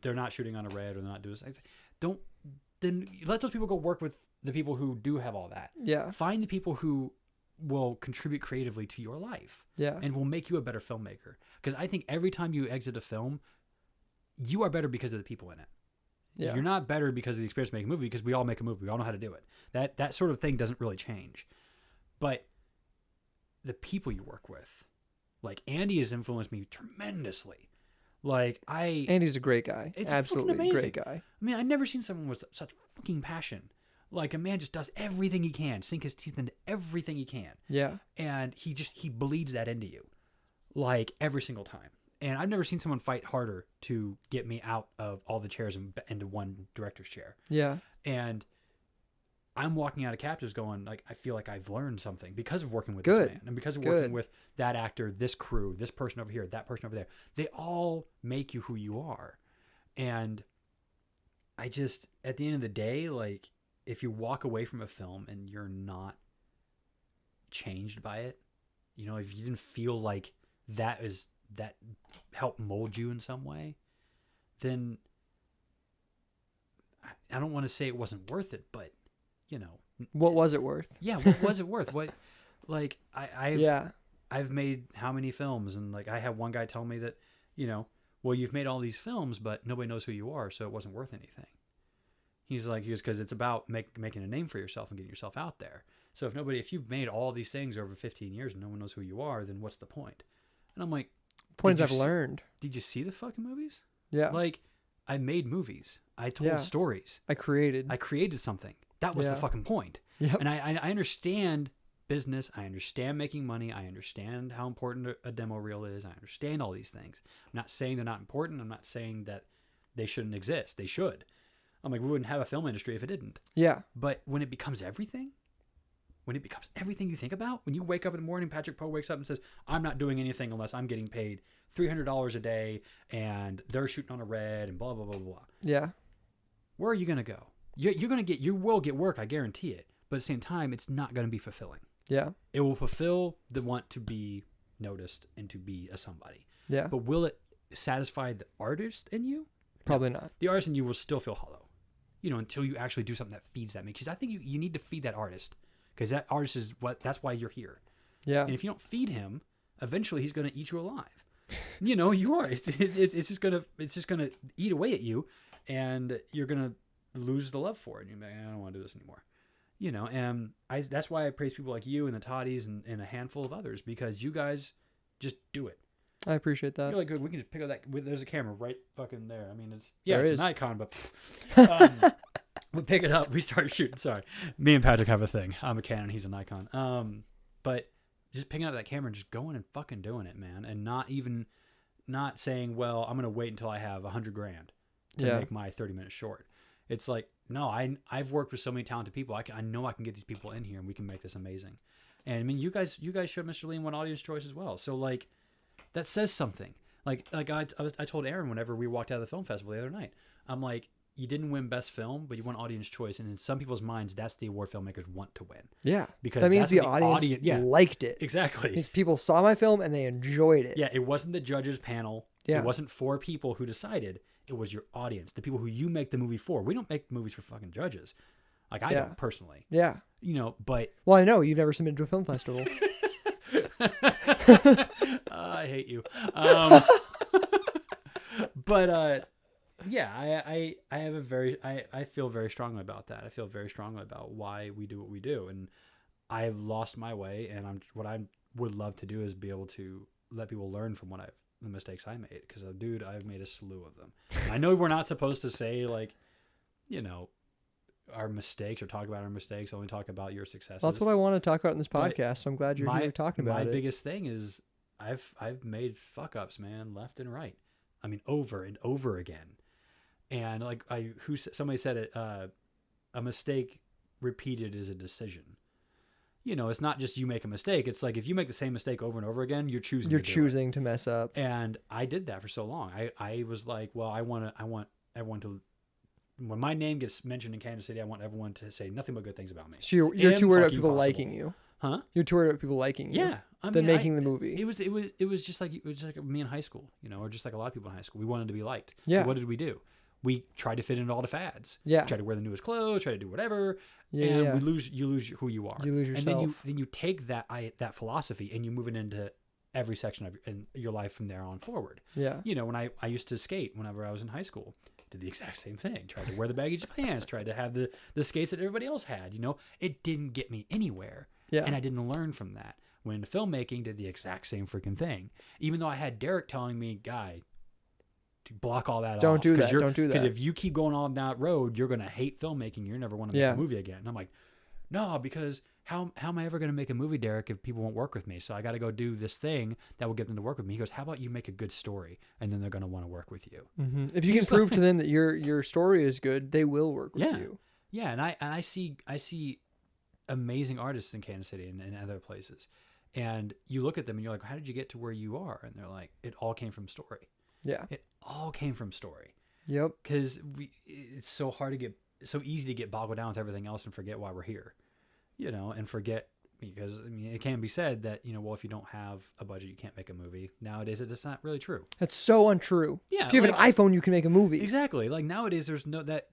they're not shooting on a red or they're not doing this. Then let those people go work with the people who do have all that. Yeah. Find the people who will contribute creatively to your life. Yeah. And will make you a better filmmaker. Because I think every time you exit a film, you are better because of the people in it. Yeah. You're not better because of the experience of making a movie, because we all make a movie. We all know how to do it. That sort of thing doesn't really change. But the people you work with, like Andy has influenced me tremendously. Like Andy's a great guy. It's absolutely fucking amazing. Great guy. I mean, I've never seen someone with such fucking passion. Like a man just does everything he can, sink his teeth into everything he can. Yeah. And he bleeds that into you, like every single time. And I've never seen someone fight harder to get me out of all the chairs and into one director's chair. Yeah. And I'm walking out of Captives going, like, I feel like I've learned something because of working with Good. this man and because of working with that actor, this crew, this person over here, that person over there. They all make you who you are. And I just, at the end of the day, like, if you walk away from a film and you're not changed by it, you know, if you didn't feel like that helped mold you in some way, then I don't want to say it wasn't worth it, but you know, what was it worth? Yeah, what was it worth? What, like, I've made how many films, and like I had one guy tell me that, you know, well, you've made all these films, but nobody knows who you are, so it wasn't worth anything. He goes, because it's about making a name for yourself and getting yourself out there. So if you've made all these things over 15 years and no one knows who you are, then what's the point? And I'm like, points I've learned. Did you see the fucking movies? Yeah. Like, I made movies. I told stories. I created something. That was the fucking point. Yep. And I understand business. I understand making money. I understand how important a demo reel is. I understand all these things. I'm not saying they're not important. I'm not saying that they shouldn't exist. They should. I'm like, we wouldn't have a film industry if it didn't. Yeah. But when it becomes everything you think about, when you wake up in the morning, Patrick Poe wakes up and says, I'm not doing anything unless I'm getting paid $300 a day and they're shooting on a red and blah, blah, blah, blah. Yeah. Where are you going to go? You will get work, I guarantee it. But at the same time, it's not going to be fulfilling. Yeah. It will fulfill the want to be noticed and to be a somebody. Yeah. But will it satisfy the artist in you? Probably not. The artist in you will still feel hollow, you know, until you actually do something that feeds that. Because I think you need to feed that artist, because that artist that's why you're here. Yeah. And if you don't feed him, eventually he's going to eat you alive. You know, you are. It's just gonna eat away at you, and you're gonna lose the love for it. And you're like, I don't want to do this anymore. You know, and that's why I praise people like you and the Toddies and a handful of others, because you guys just do it. I appreciate that. You're like, good. We can just pick up that. There's a camera right fucking there. I mean, it's an Nikon, but we pick it up. We started shooting. Sorry, me and Patrick have a thing. I'm a Canon. He's a Nikon. But just picking up that camera and just going and fucking doing it, man, and not saying, well, I'm gonna wait until I have $100,000 to make my 30-minute short. It's like, no, I've worked with so many talented people. I know I can get these people in here and we can make this amazing. And I mean, you guys showed Mr. Lean one audience choice as well. So like, that says something. Like I told Aaron whenever we walked out of the film festival the other night, I'm like, you didn't win best film, but you won audience choice, and in some people's minds, that's the award filmmakers want to win. Yeah, Because that means that's the what audience liked it. Exactly. These people saw my film and they enjoyed it. Yeah, it wasn't the judges panel. Yeah. It wasn't 4 people who decided. It was your audience, the people who you make the movie for. We don't make movies for fucking judges. Like, I don't personally. Yeah. You know, but... Well, I know. You've never submitted to a film festival. I hate you. But yeah, I have a very I feel very strongly about that. I feel very strongly about why we do what we do, and I've lost my way. And what I would love to do is be able to let people learn from the mistakes I made, because dude, I've made a slew of them. I know we're not supposed to say, like, you know, our mistakes or talk about our mistakes. Only talk about your successes. That's what I want to talk about in this podcast. So I'm glad you're here talking about it. My biggest thing is I've made fuck ups, man, left and right. I mean, over and over again. And like somebody said it, a mistake repeated is a decision. You know, it's not just you make a mistake. It's like if you make the same mistake over and over again, you're choosing to mess up. And I did that for so long. I was like, well, I want everyone to, when my name gets mentioned in Kansas City, I want everyone to say nothing but good things about me. So you're too worried about people liking you. Huh? You're too worried about people liking you. Yeah. Than making the movie. It was just like me in high school, you know, or just like a lot of people in high school. We wanted to be liked. Yeah. So what did we do? We tried to fit into all the fads. Yeah. Tried to wear the newest clothes, try to do whatever. Yeah. And you lose who you are. You lose yourself. And then you take that philosophy and you move it into every section of your life from there on forward. Yeah. You know, when I used to skate whenever I was in high school, did the exact same thing. Tried to wear the baggy pants, tried to have the skates that everybody else had, you know. It didn't get me anywhere. Yeah. And I didn't learn from that. When filmmaking did the exact same freaking thing. Even though I had Derek telling me, guy, to block all that off. Don't do that. Don't do that. Because if you keep going on that road, you're going to hate filmmaking. You're never want to make a movie again. And I'm like, no, because how am I ever going to make a movie, Derek, if people won't work with me? So I got to go do this thing that will get them to work with me. He goes, how about you make a good story, and then they're going to want to work with you. Mm-hmm. If you can prove to them that your story is good, they will work with you. Yeah, and I see amazing artists in Kansas City and other places. And you look at them and you're like, how did you get to where you are? And they're like, it all came from story. Yeah. It all came from story. Yep. Because it's so so easy to get boggled down with everything else and forget why we're here, you know, and forget, because I mean, it can be said that, you know, well, if you don't have a budget, you can't make a movie. Nowadays, it's not really true. That's so untrue. Yeah. If you have an iPhone, you can make a movie. Exactly. Like nowadays, there's no, that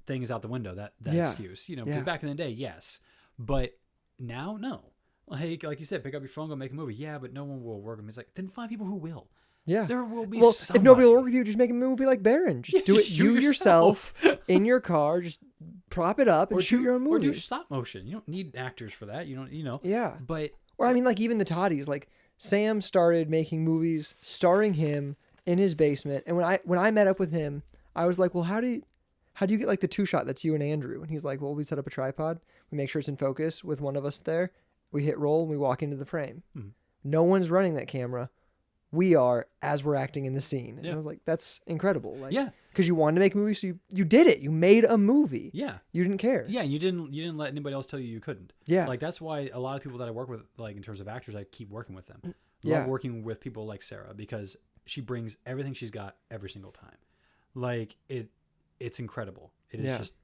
thing is out the window, that excuse, you know, because back in the day, yes, but now, no. Like you said, pick up your phone, go make a movie. Yeah, but no one will work with me. It's like, then find people who will. Yeah. There will be somebody. If nobody will work with you, just make a movie like Baron. Just do it you yourself in your car. Just prop it up and shoot your own movie. Or do stop motion. You don't need actors for that. You don't, you know. Yeah. But. Or I mean, like even the Toddies. Like Sam started making movies starring him in his basement. And when I met up with him, I was like, well, how do you get like the 2-shot that's you and Andrew? And he's like, well, we set up a tripod. We make sure it's in focus with one of us there. We hit roll and we walk into the frame. Mm-hmm. No one's running that camera. We are, as we're acting in the scene. And I was like, that's incredible. Like, yeah. Because you wanted to make a movie, so you did it. You made a movie. Yeah. You didn't care. Yeah, and you didn't let anybody else tell you couldn't. Yeah. Like that's why a lot of people that I work with, like in terms of actors, I keep working with them. Love working with people like Sarah, because she brings everything she's got every single time. Like it's incredible. It is just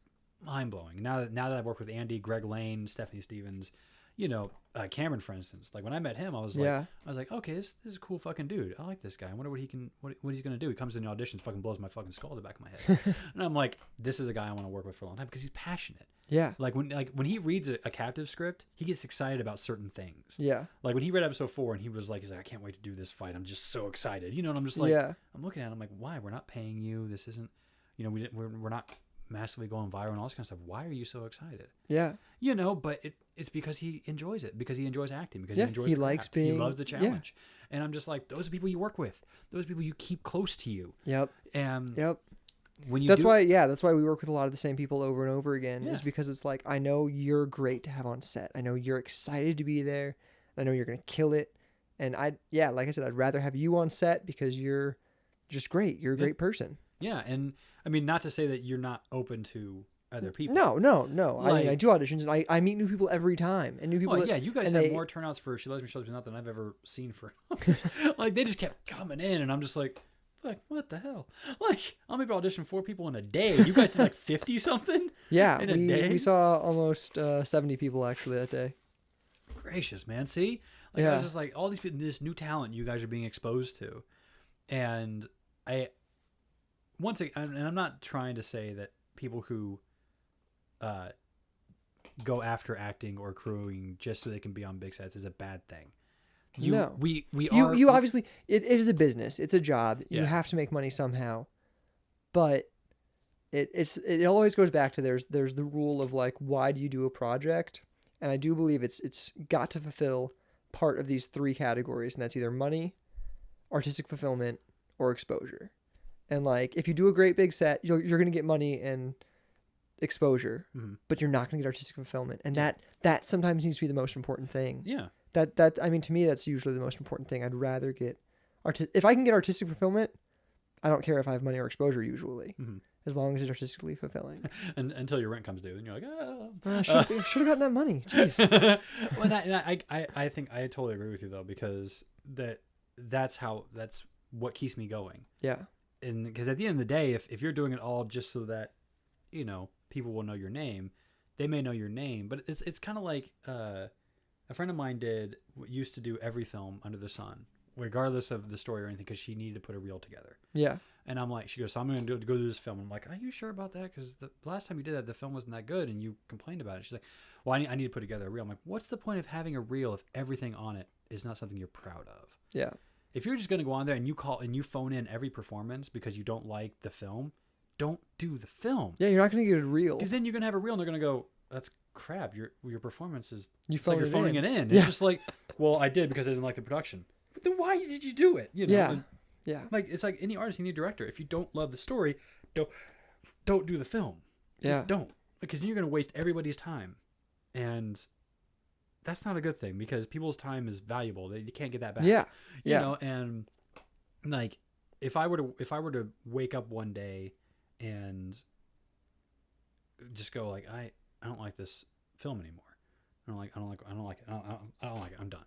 mind blowing. Now that I've worked with Andy, Greg Lane, Stephanie Stevens, you know, Cameron, for instance. Like when I met him, I was like, okay, this is a cool fucking dude. I like this guy. I wonder what he's gonna do. He comes in the auditions, fucking blows my fucking skull to the back of my head, and I'm like, this is a guy I want to work with for a long time because he's passionate. Yeah. Like when he reads a captive script, he gets excited about certain things. Yeah. Like when he read episode 4 and he's like, I can't wait to do this fight. I'm just so excited. You know, and I'm just like, I'm looking at him, I'm like, why? We're not paying you. This isn't, you know, we're not massively going viral and all this kind of stuff. Why are you so excited? Yeah. You know, but it's because he enjoys it, because he enjoys acting, because he enjoys he likes being, he loves the challenge. Yeah. And I'm just like, those are people you work with. Those are people you keep close to you. Yep. And when you that's why we work with a lot of the same people over and over again, is because it's like, I know you're great to have on set. I know you're excited to be there. I know you're going to kill it. And like I said, I'd rather have you on set because you're just great. You're a great person. Yeah. And I mean, not to say that you're not open to other people. No. Like, I mean, I do auditions and I meet new people every time, and new people. Well, you guys have more turnouts for She Loves Me, She Loves Me Not than I've ever seen for. Like they just kept coming in, and I'm just like, Like, what the hell? Like, I'll maybe audition 4 people in a day. You guys did like 50 something Yeah, in a day? we saw almost 70 people actually that day. Gracious, man. See? Like, I was just like, all these people, this new talent you guys are being exposed to. And once again, and I'm not trying to say that people who go after acting or crewing just so they can be on big sets is a bad thing. No. You obviously, it is a business. It's a job. You Yeah. have to make money somehow. But it always goes back to there's the rule of like, why do you do a project? And I do believe it's got to fulfill part of these 3 categories, and that's either money, artistic fulfillment, or exposure. And like, if you do a great big set, you're going to get money and exposure, but you're not going to get artistic fulfillment. And that sometimes needs to be the most important thing. Yeah. That I mean, to me, that's usually the most important thing. I'd rather get if I can get artistic fulfillment, I don't care if I have money or exposure usually, as long as it's artistically fulfilling. Until your rent comes due, and you're like, Should have gotten that money. Jeez. Well, I think I totally agree with you though, because that's what keeps me going. Yeah. And because at the end of the day, if you're doing it all just so that, you know, people will know your name, they may know your name, but it's kind of like a friend of mine used to do every film under the sun, regardless of the story or anything, because she needed to put a reel together. Yeah. And I'm like, she goes, so I'm going to go do this film. I'm like, are you sure about that? Because the last time you did that, the film wasn't that good, and you complained about it. She's like, well, I need to put together a reel. I'm like, what's the point of having a reel if everything on it is not something you're proud of? Yeah. If you're just going to go on there and you phone in every performance because you don't like the film, don't do the film. Yeah, you're not going to get a reel. Because then you're going to have a reel, and they're going to go, that's crap. Your performance is you're phoning it in. Yeah. It's just like, well, I did because I didn't like the production. But then why did you do it? You know? Yeah. And, yeah. like, it's like any artist, any director. If you don't love the story, don't do the film. Just don't. Because you're going to waste everybody's time. And that's not a good thing, because people's time is valuable. You can't get that back. Yeah. You know, and like, if I were to wake up one day and just go like, I don't like this film anymore. I don't like it. I'm done.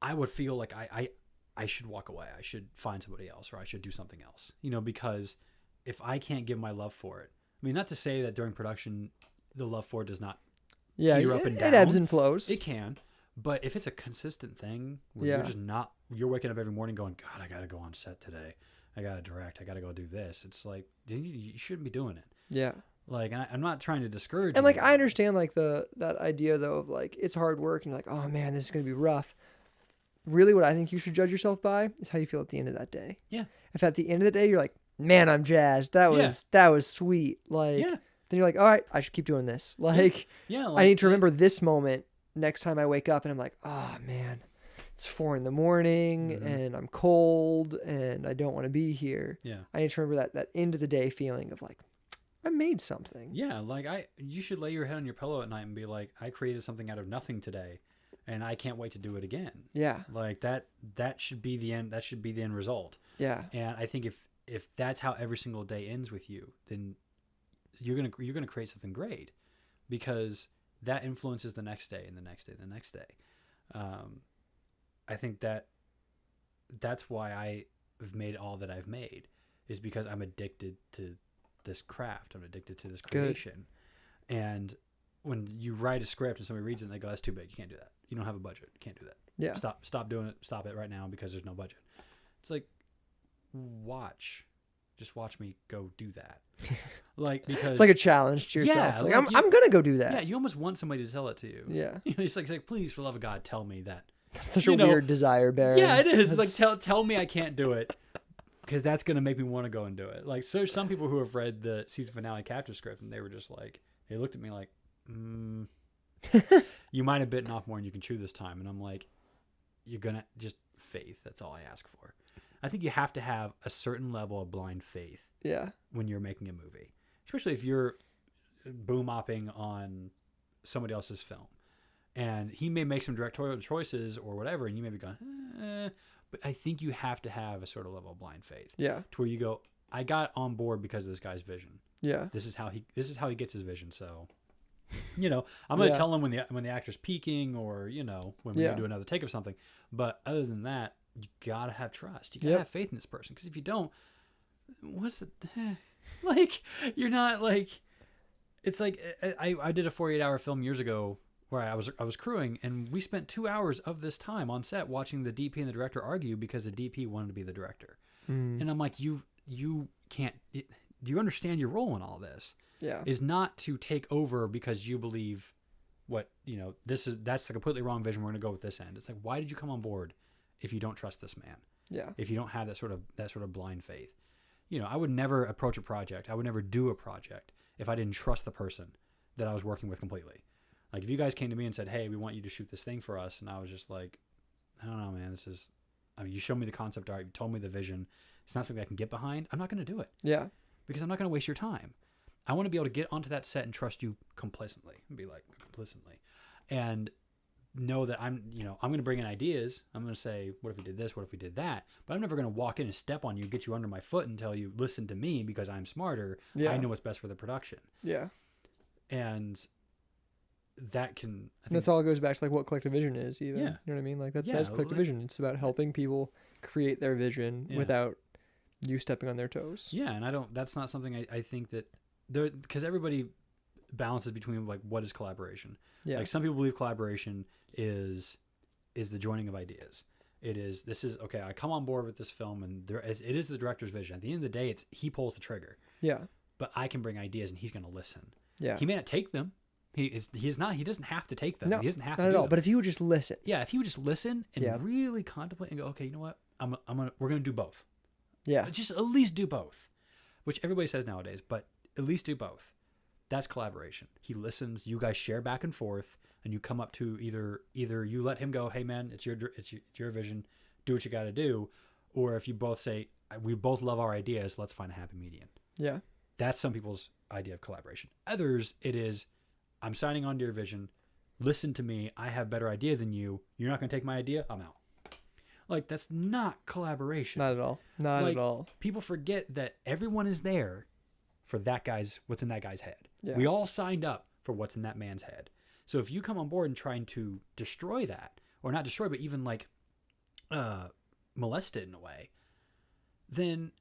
I would feel like I should walk away. I should find somebody else, or I should do something else, you know, because if I can't give my love for it, I mean, not to say that during production, the love for it does not teeter up and down. It ebbs and flows. It can. But if it's a consistent thing where you're waking up every morning going, God, I got to go on set today. I got to direct. I got to go do this. It's like, you shouldn't be doing it. Yeah. Like, and I'm not trying to discourage And you. like, I understand like that idea though of like, it's hard work and you're like, oh man, this is going to be rough. Really what I think you should judge yourself by is how you feel at the end of that day. Yeah. If at the end of the day you're like, man, I'm jazzed. That was sweet. Like, then you're like, all right, I should keep doing this. Like, like, I need to remember this moment next time I wake up and I'm like, oh man, it's 4 a.m. and I'm cold and I don't want to be here. Yeah. I need to remember that end of the day feeling of like, I made something. Yeah. Like you should lay your head on your pillow at night and be like, I created something out of nothing today and I can't wait to do it again. Yeah. Like that should be the end. That should be the end result. Yeah. And I think if that's how every single day ends with you, then you're going to create something great, because that influences the next day and the next day and the next day. I think that's why I've made all that I've made, is because I'm addicted to this craft. I'm addicted to this creation. Good. And when you write a script and somebody reads it and they go, that's too big. You can't do that. You don't have a budget. You can't do that. Yeah. Stop doing it. Stop it right now because there's no budget. It's like, just watch me go do that. Like, because it's like a challenge to yourself. Yeah, like I'm going to go do that. Yeah. You almost want somebody to tell it to you. Yeah. It's like, please, for the love of God, tell me that. That's such a weird desire, Baron. Yeah, it is. It's like, tell me I can't do it, because that's going to make me want to go and do it. Like, so some people who have read the season finale capture script and they were just like, they looked at me like, you might have bitten off more than you can chew this time. And I'm like, you're going to just faith. That's all I ask for. I think you have to have a certain level of blind faith. Yeah. When you're making a movie, especially if you're boom-opping on somebody else's film, and he may make some directorial choices or whatever, and you may be going, but I think you have to have a sort of level of blind faith. Yeah. To where you go, I got on board because of this guy's vision. Yeah. This is how he gets his vision. So, you know, I'm going to tell him when the actor's peaking, or, you know, when we do another take of something. But other than that, you gotta have trust. You gotta have faith in this person. Because if you don't, what's it? Like, you're not like. It's like I did a 48-hour film years ago where I was crewing, and we spent 2 hours of this time on set watching the DP and the director argue because the DP wanted to be the director. And I'm like, you can't. Do you understand your role in all this? Yeah. Is not to take over because you believe what, that's the completely wrong vision. We're going to go with this end. It's like, why did you come on board if you don't trust this man? Yeah. If you don't have that sort of blind faith. I would never approach a project. I would never do a project if I didn't trust the person that I was working with completely. Like, if you guys came to me and said, hey, we want you to shoot this thing for us, and I was just like, I don't know, man, you showed me the concept art, you told me the vision, it's not something I can get behind, I'm not going to do it. Yeah. Because I'm not going to waste your time. I want to be able to get onto that set and trust you complacently, and know that I'm going to bring in ideas. I'm going to say, what if we did this? What if we did that? But I'm never going to walk in and step on you, get you under my foot and tell you, listen to me because I'm smarter. Yeah. I know what's best for the production. Yeah. And that can... that's all goes back to like what collective vision is even. Yeah. You know what I mean? Like that's collective vision. It's about helping people create their vision without you stepping on their toes. Yeah. And that's not something I think that because everybody balances between like, what is collaboration? Yeah. Like, some people believe collaboration is the joining of ideas. This is okay. I come on board with this film, and it is the director's vision. At the end of the day, he pulls the trigger. Yeah. But I can bring ideas, and he's going to listen. Yeah. He may not take them. He doesn't have to take them. No, he doesn't have not to at do all. them. But if you would just listen. Yeah. If he would just listen and really contemplate and go, okay, you know what? We're going to do both. Yeah. Just at least do both, which everybody says nowadays, but at least do both. That's collaboration. He listens. You guys share back and forth, and you come up to either you let him go, hey man, it's your vision, do what you got to do, or if you both say, we both love our ideas, let's find a happy median. Yeah. That's some people's idea of collaboration. Others, it is, I'm signing on to your vision. Listen to me. I have better idea than you. You're not going to take my idea. I'm out. Like, that's not collaboration. Not at all. Not like, at all. People forget that everyone is there for what's in that guy's head. Yeah. We all signed up for what's in that man's head. So if you come on board and trying to destroy that, or not destroy, but even like molest it in a way, then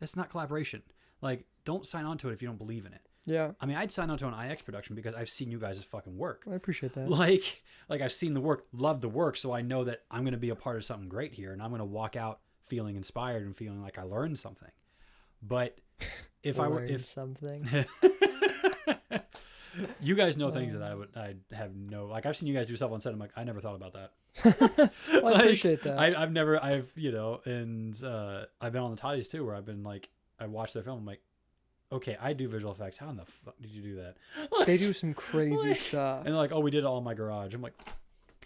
that's not collaboration. Like, don't sign on to it if you don't believe in it. Yeah. I mean, I'd sign on to an IX production because I've seen you guys' fucking work. I appreciate that. Like I've seen the work, loved the work, so I know that I'm going to be a part of something great here, and I'm going to walk out feeling inspired and feeling like I learned something. But if something, you guys know things that I have no, like, I've seen you guys do stuff on set. I'm like, I never thought about that. Well, I appreciate that. I've been on the Toddies too, where I've been like, I watch their film. I'm like, okay, I do visual effects. How in the fuck did you do that? They do some crazy stuff. And they're like, oh, we did it all in my garage. I'm like,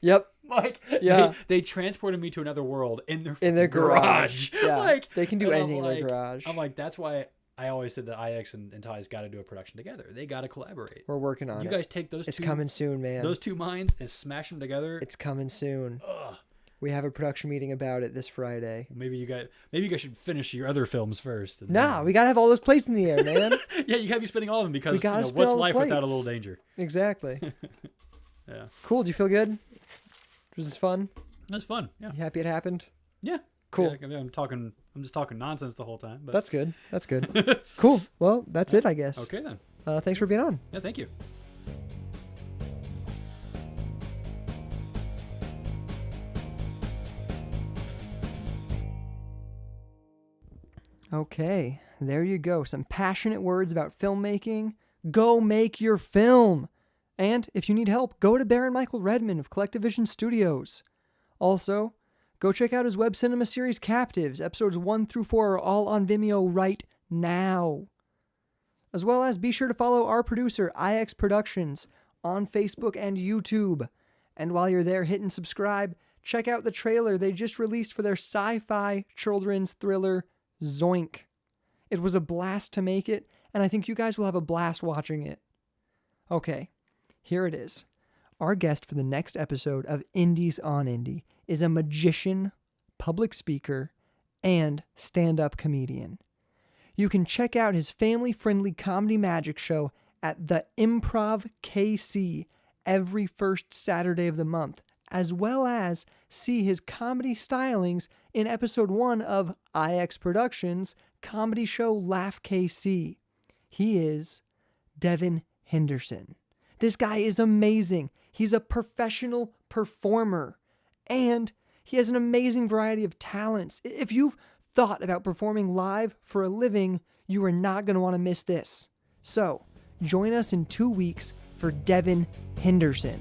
yep. Like, yeah, they transported me to another world in their garage. Yeah, like, they can do anything in their garage. I'm like, that's why I always said that IX and Ty's got to do a production together. They got to collaborate. We're working on it. You guys take those. It's coming soon, man. Those two minds and smash them together. It's coming soon. Ugh. We have a production meeting about it this Friday. Maybe you guys should finish your other films first. Nah, we gotta have all those plates in the air, man. Yeah, you gotta be spinning all of them because what's life without a little danger? Exactly. Yeah. Cool. Do you feel good? Was this fun? It was fun. Yeah. You happy it happened? Yeah. Cool. Yeah, I'm just talking nonsense the whole time. But... That's good. That's good. Cool. Well, that's it, I guess. Okay then. Thanks for being on. Yeah, thank you. Okay, there you go. Some passionate words about filmmaking. Go make your film. And if you need help, go to Baron Micheal Redman of Collective Vision Studios. Also, go check out his web cinema series Captives. Episodes 1 through 4 are all on Vimeo right now. As well as be sure to follow our producer, IX Productions, on Facebook and YouTube. And while you're there hitting subscribe, check out the trailer they just released for their sci-fi children's thriller, Zoink. It was a blast to make it, and I think you guys will have a blast watching it. Okay, here it is. Our guest for the next episode of Indies on Indie is a magician, public speaker, and stand-up comedian. You can check out his family-friendly comedy magic show at the Improv KC every first Saturday of the month as well as see his comedy stylings in episode 1 of IX Productions' comedy show Laugh KC. He is Devin Henderson. This guy is amazing. He's a professional performer, and he has an amazing variety of talents. If you've thought about performing live for a living, you are not going to want to miss this. So, join us in 2 weeks for Devin Henderson.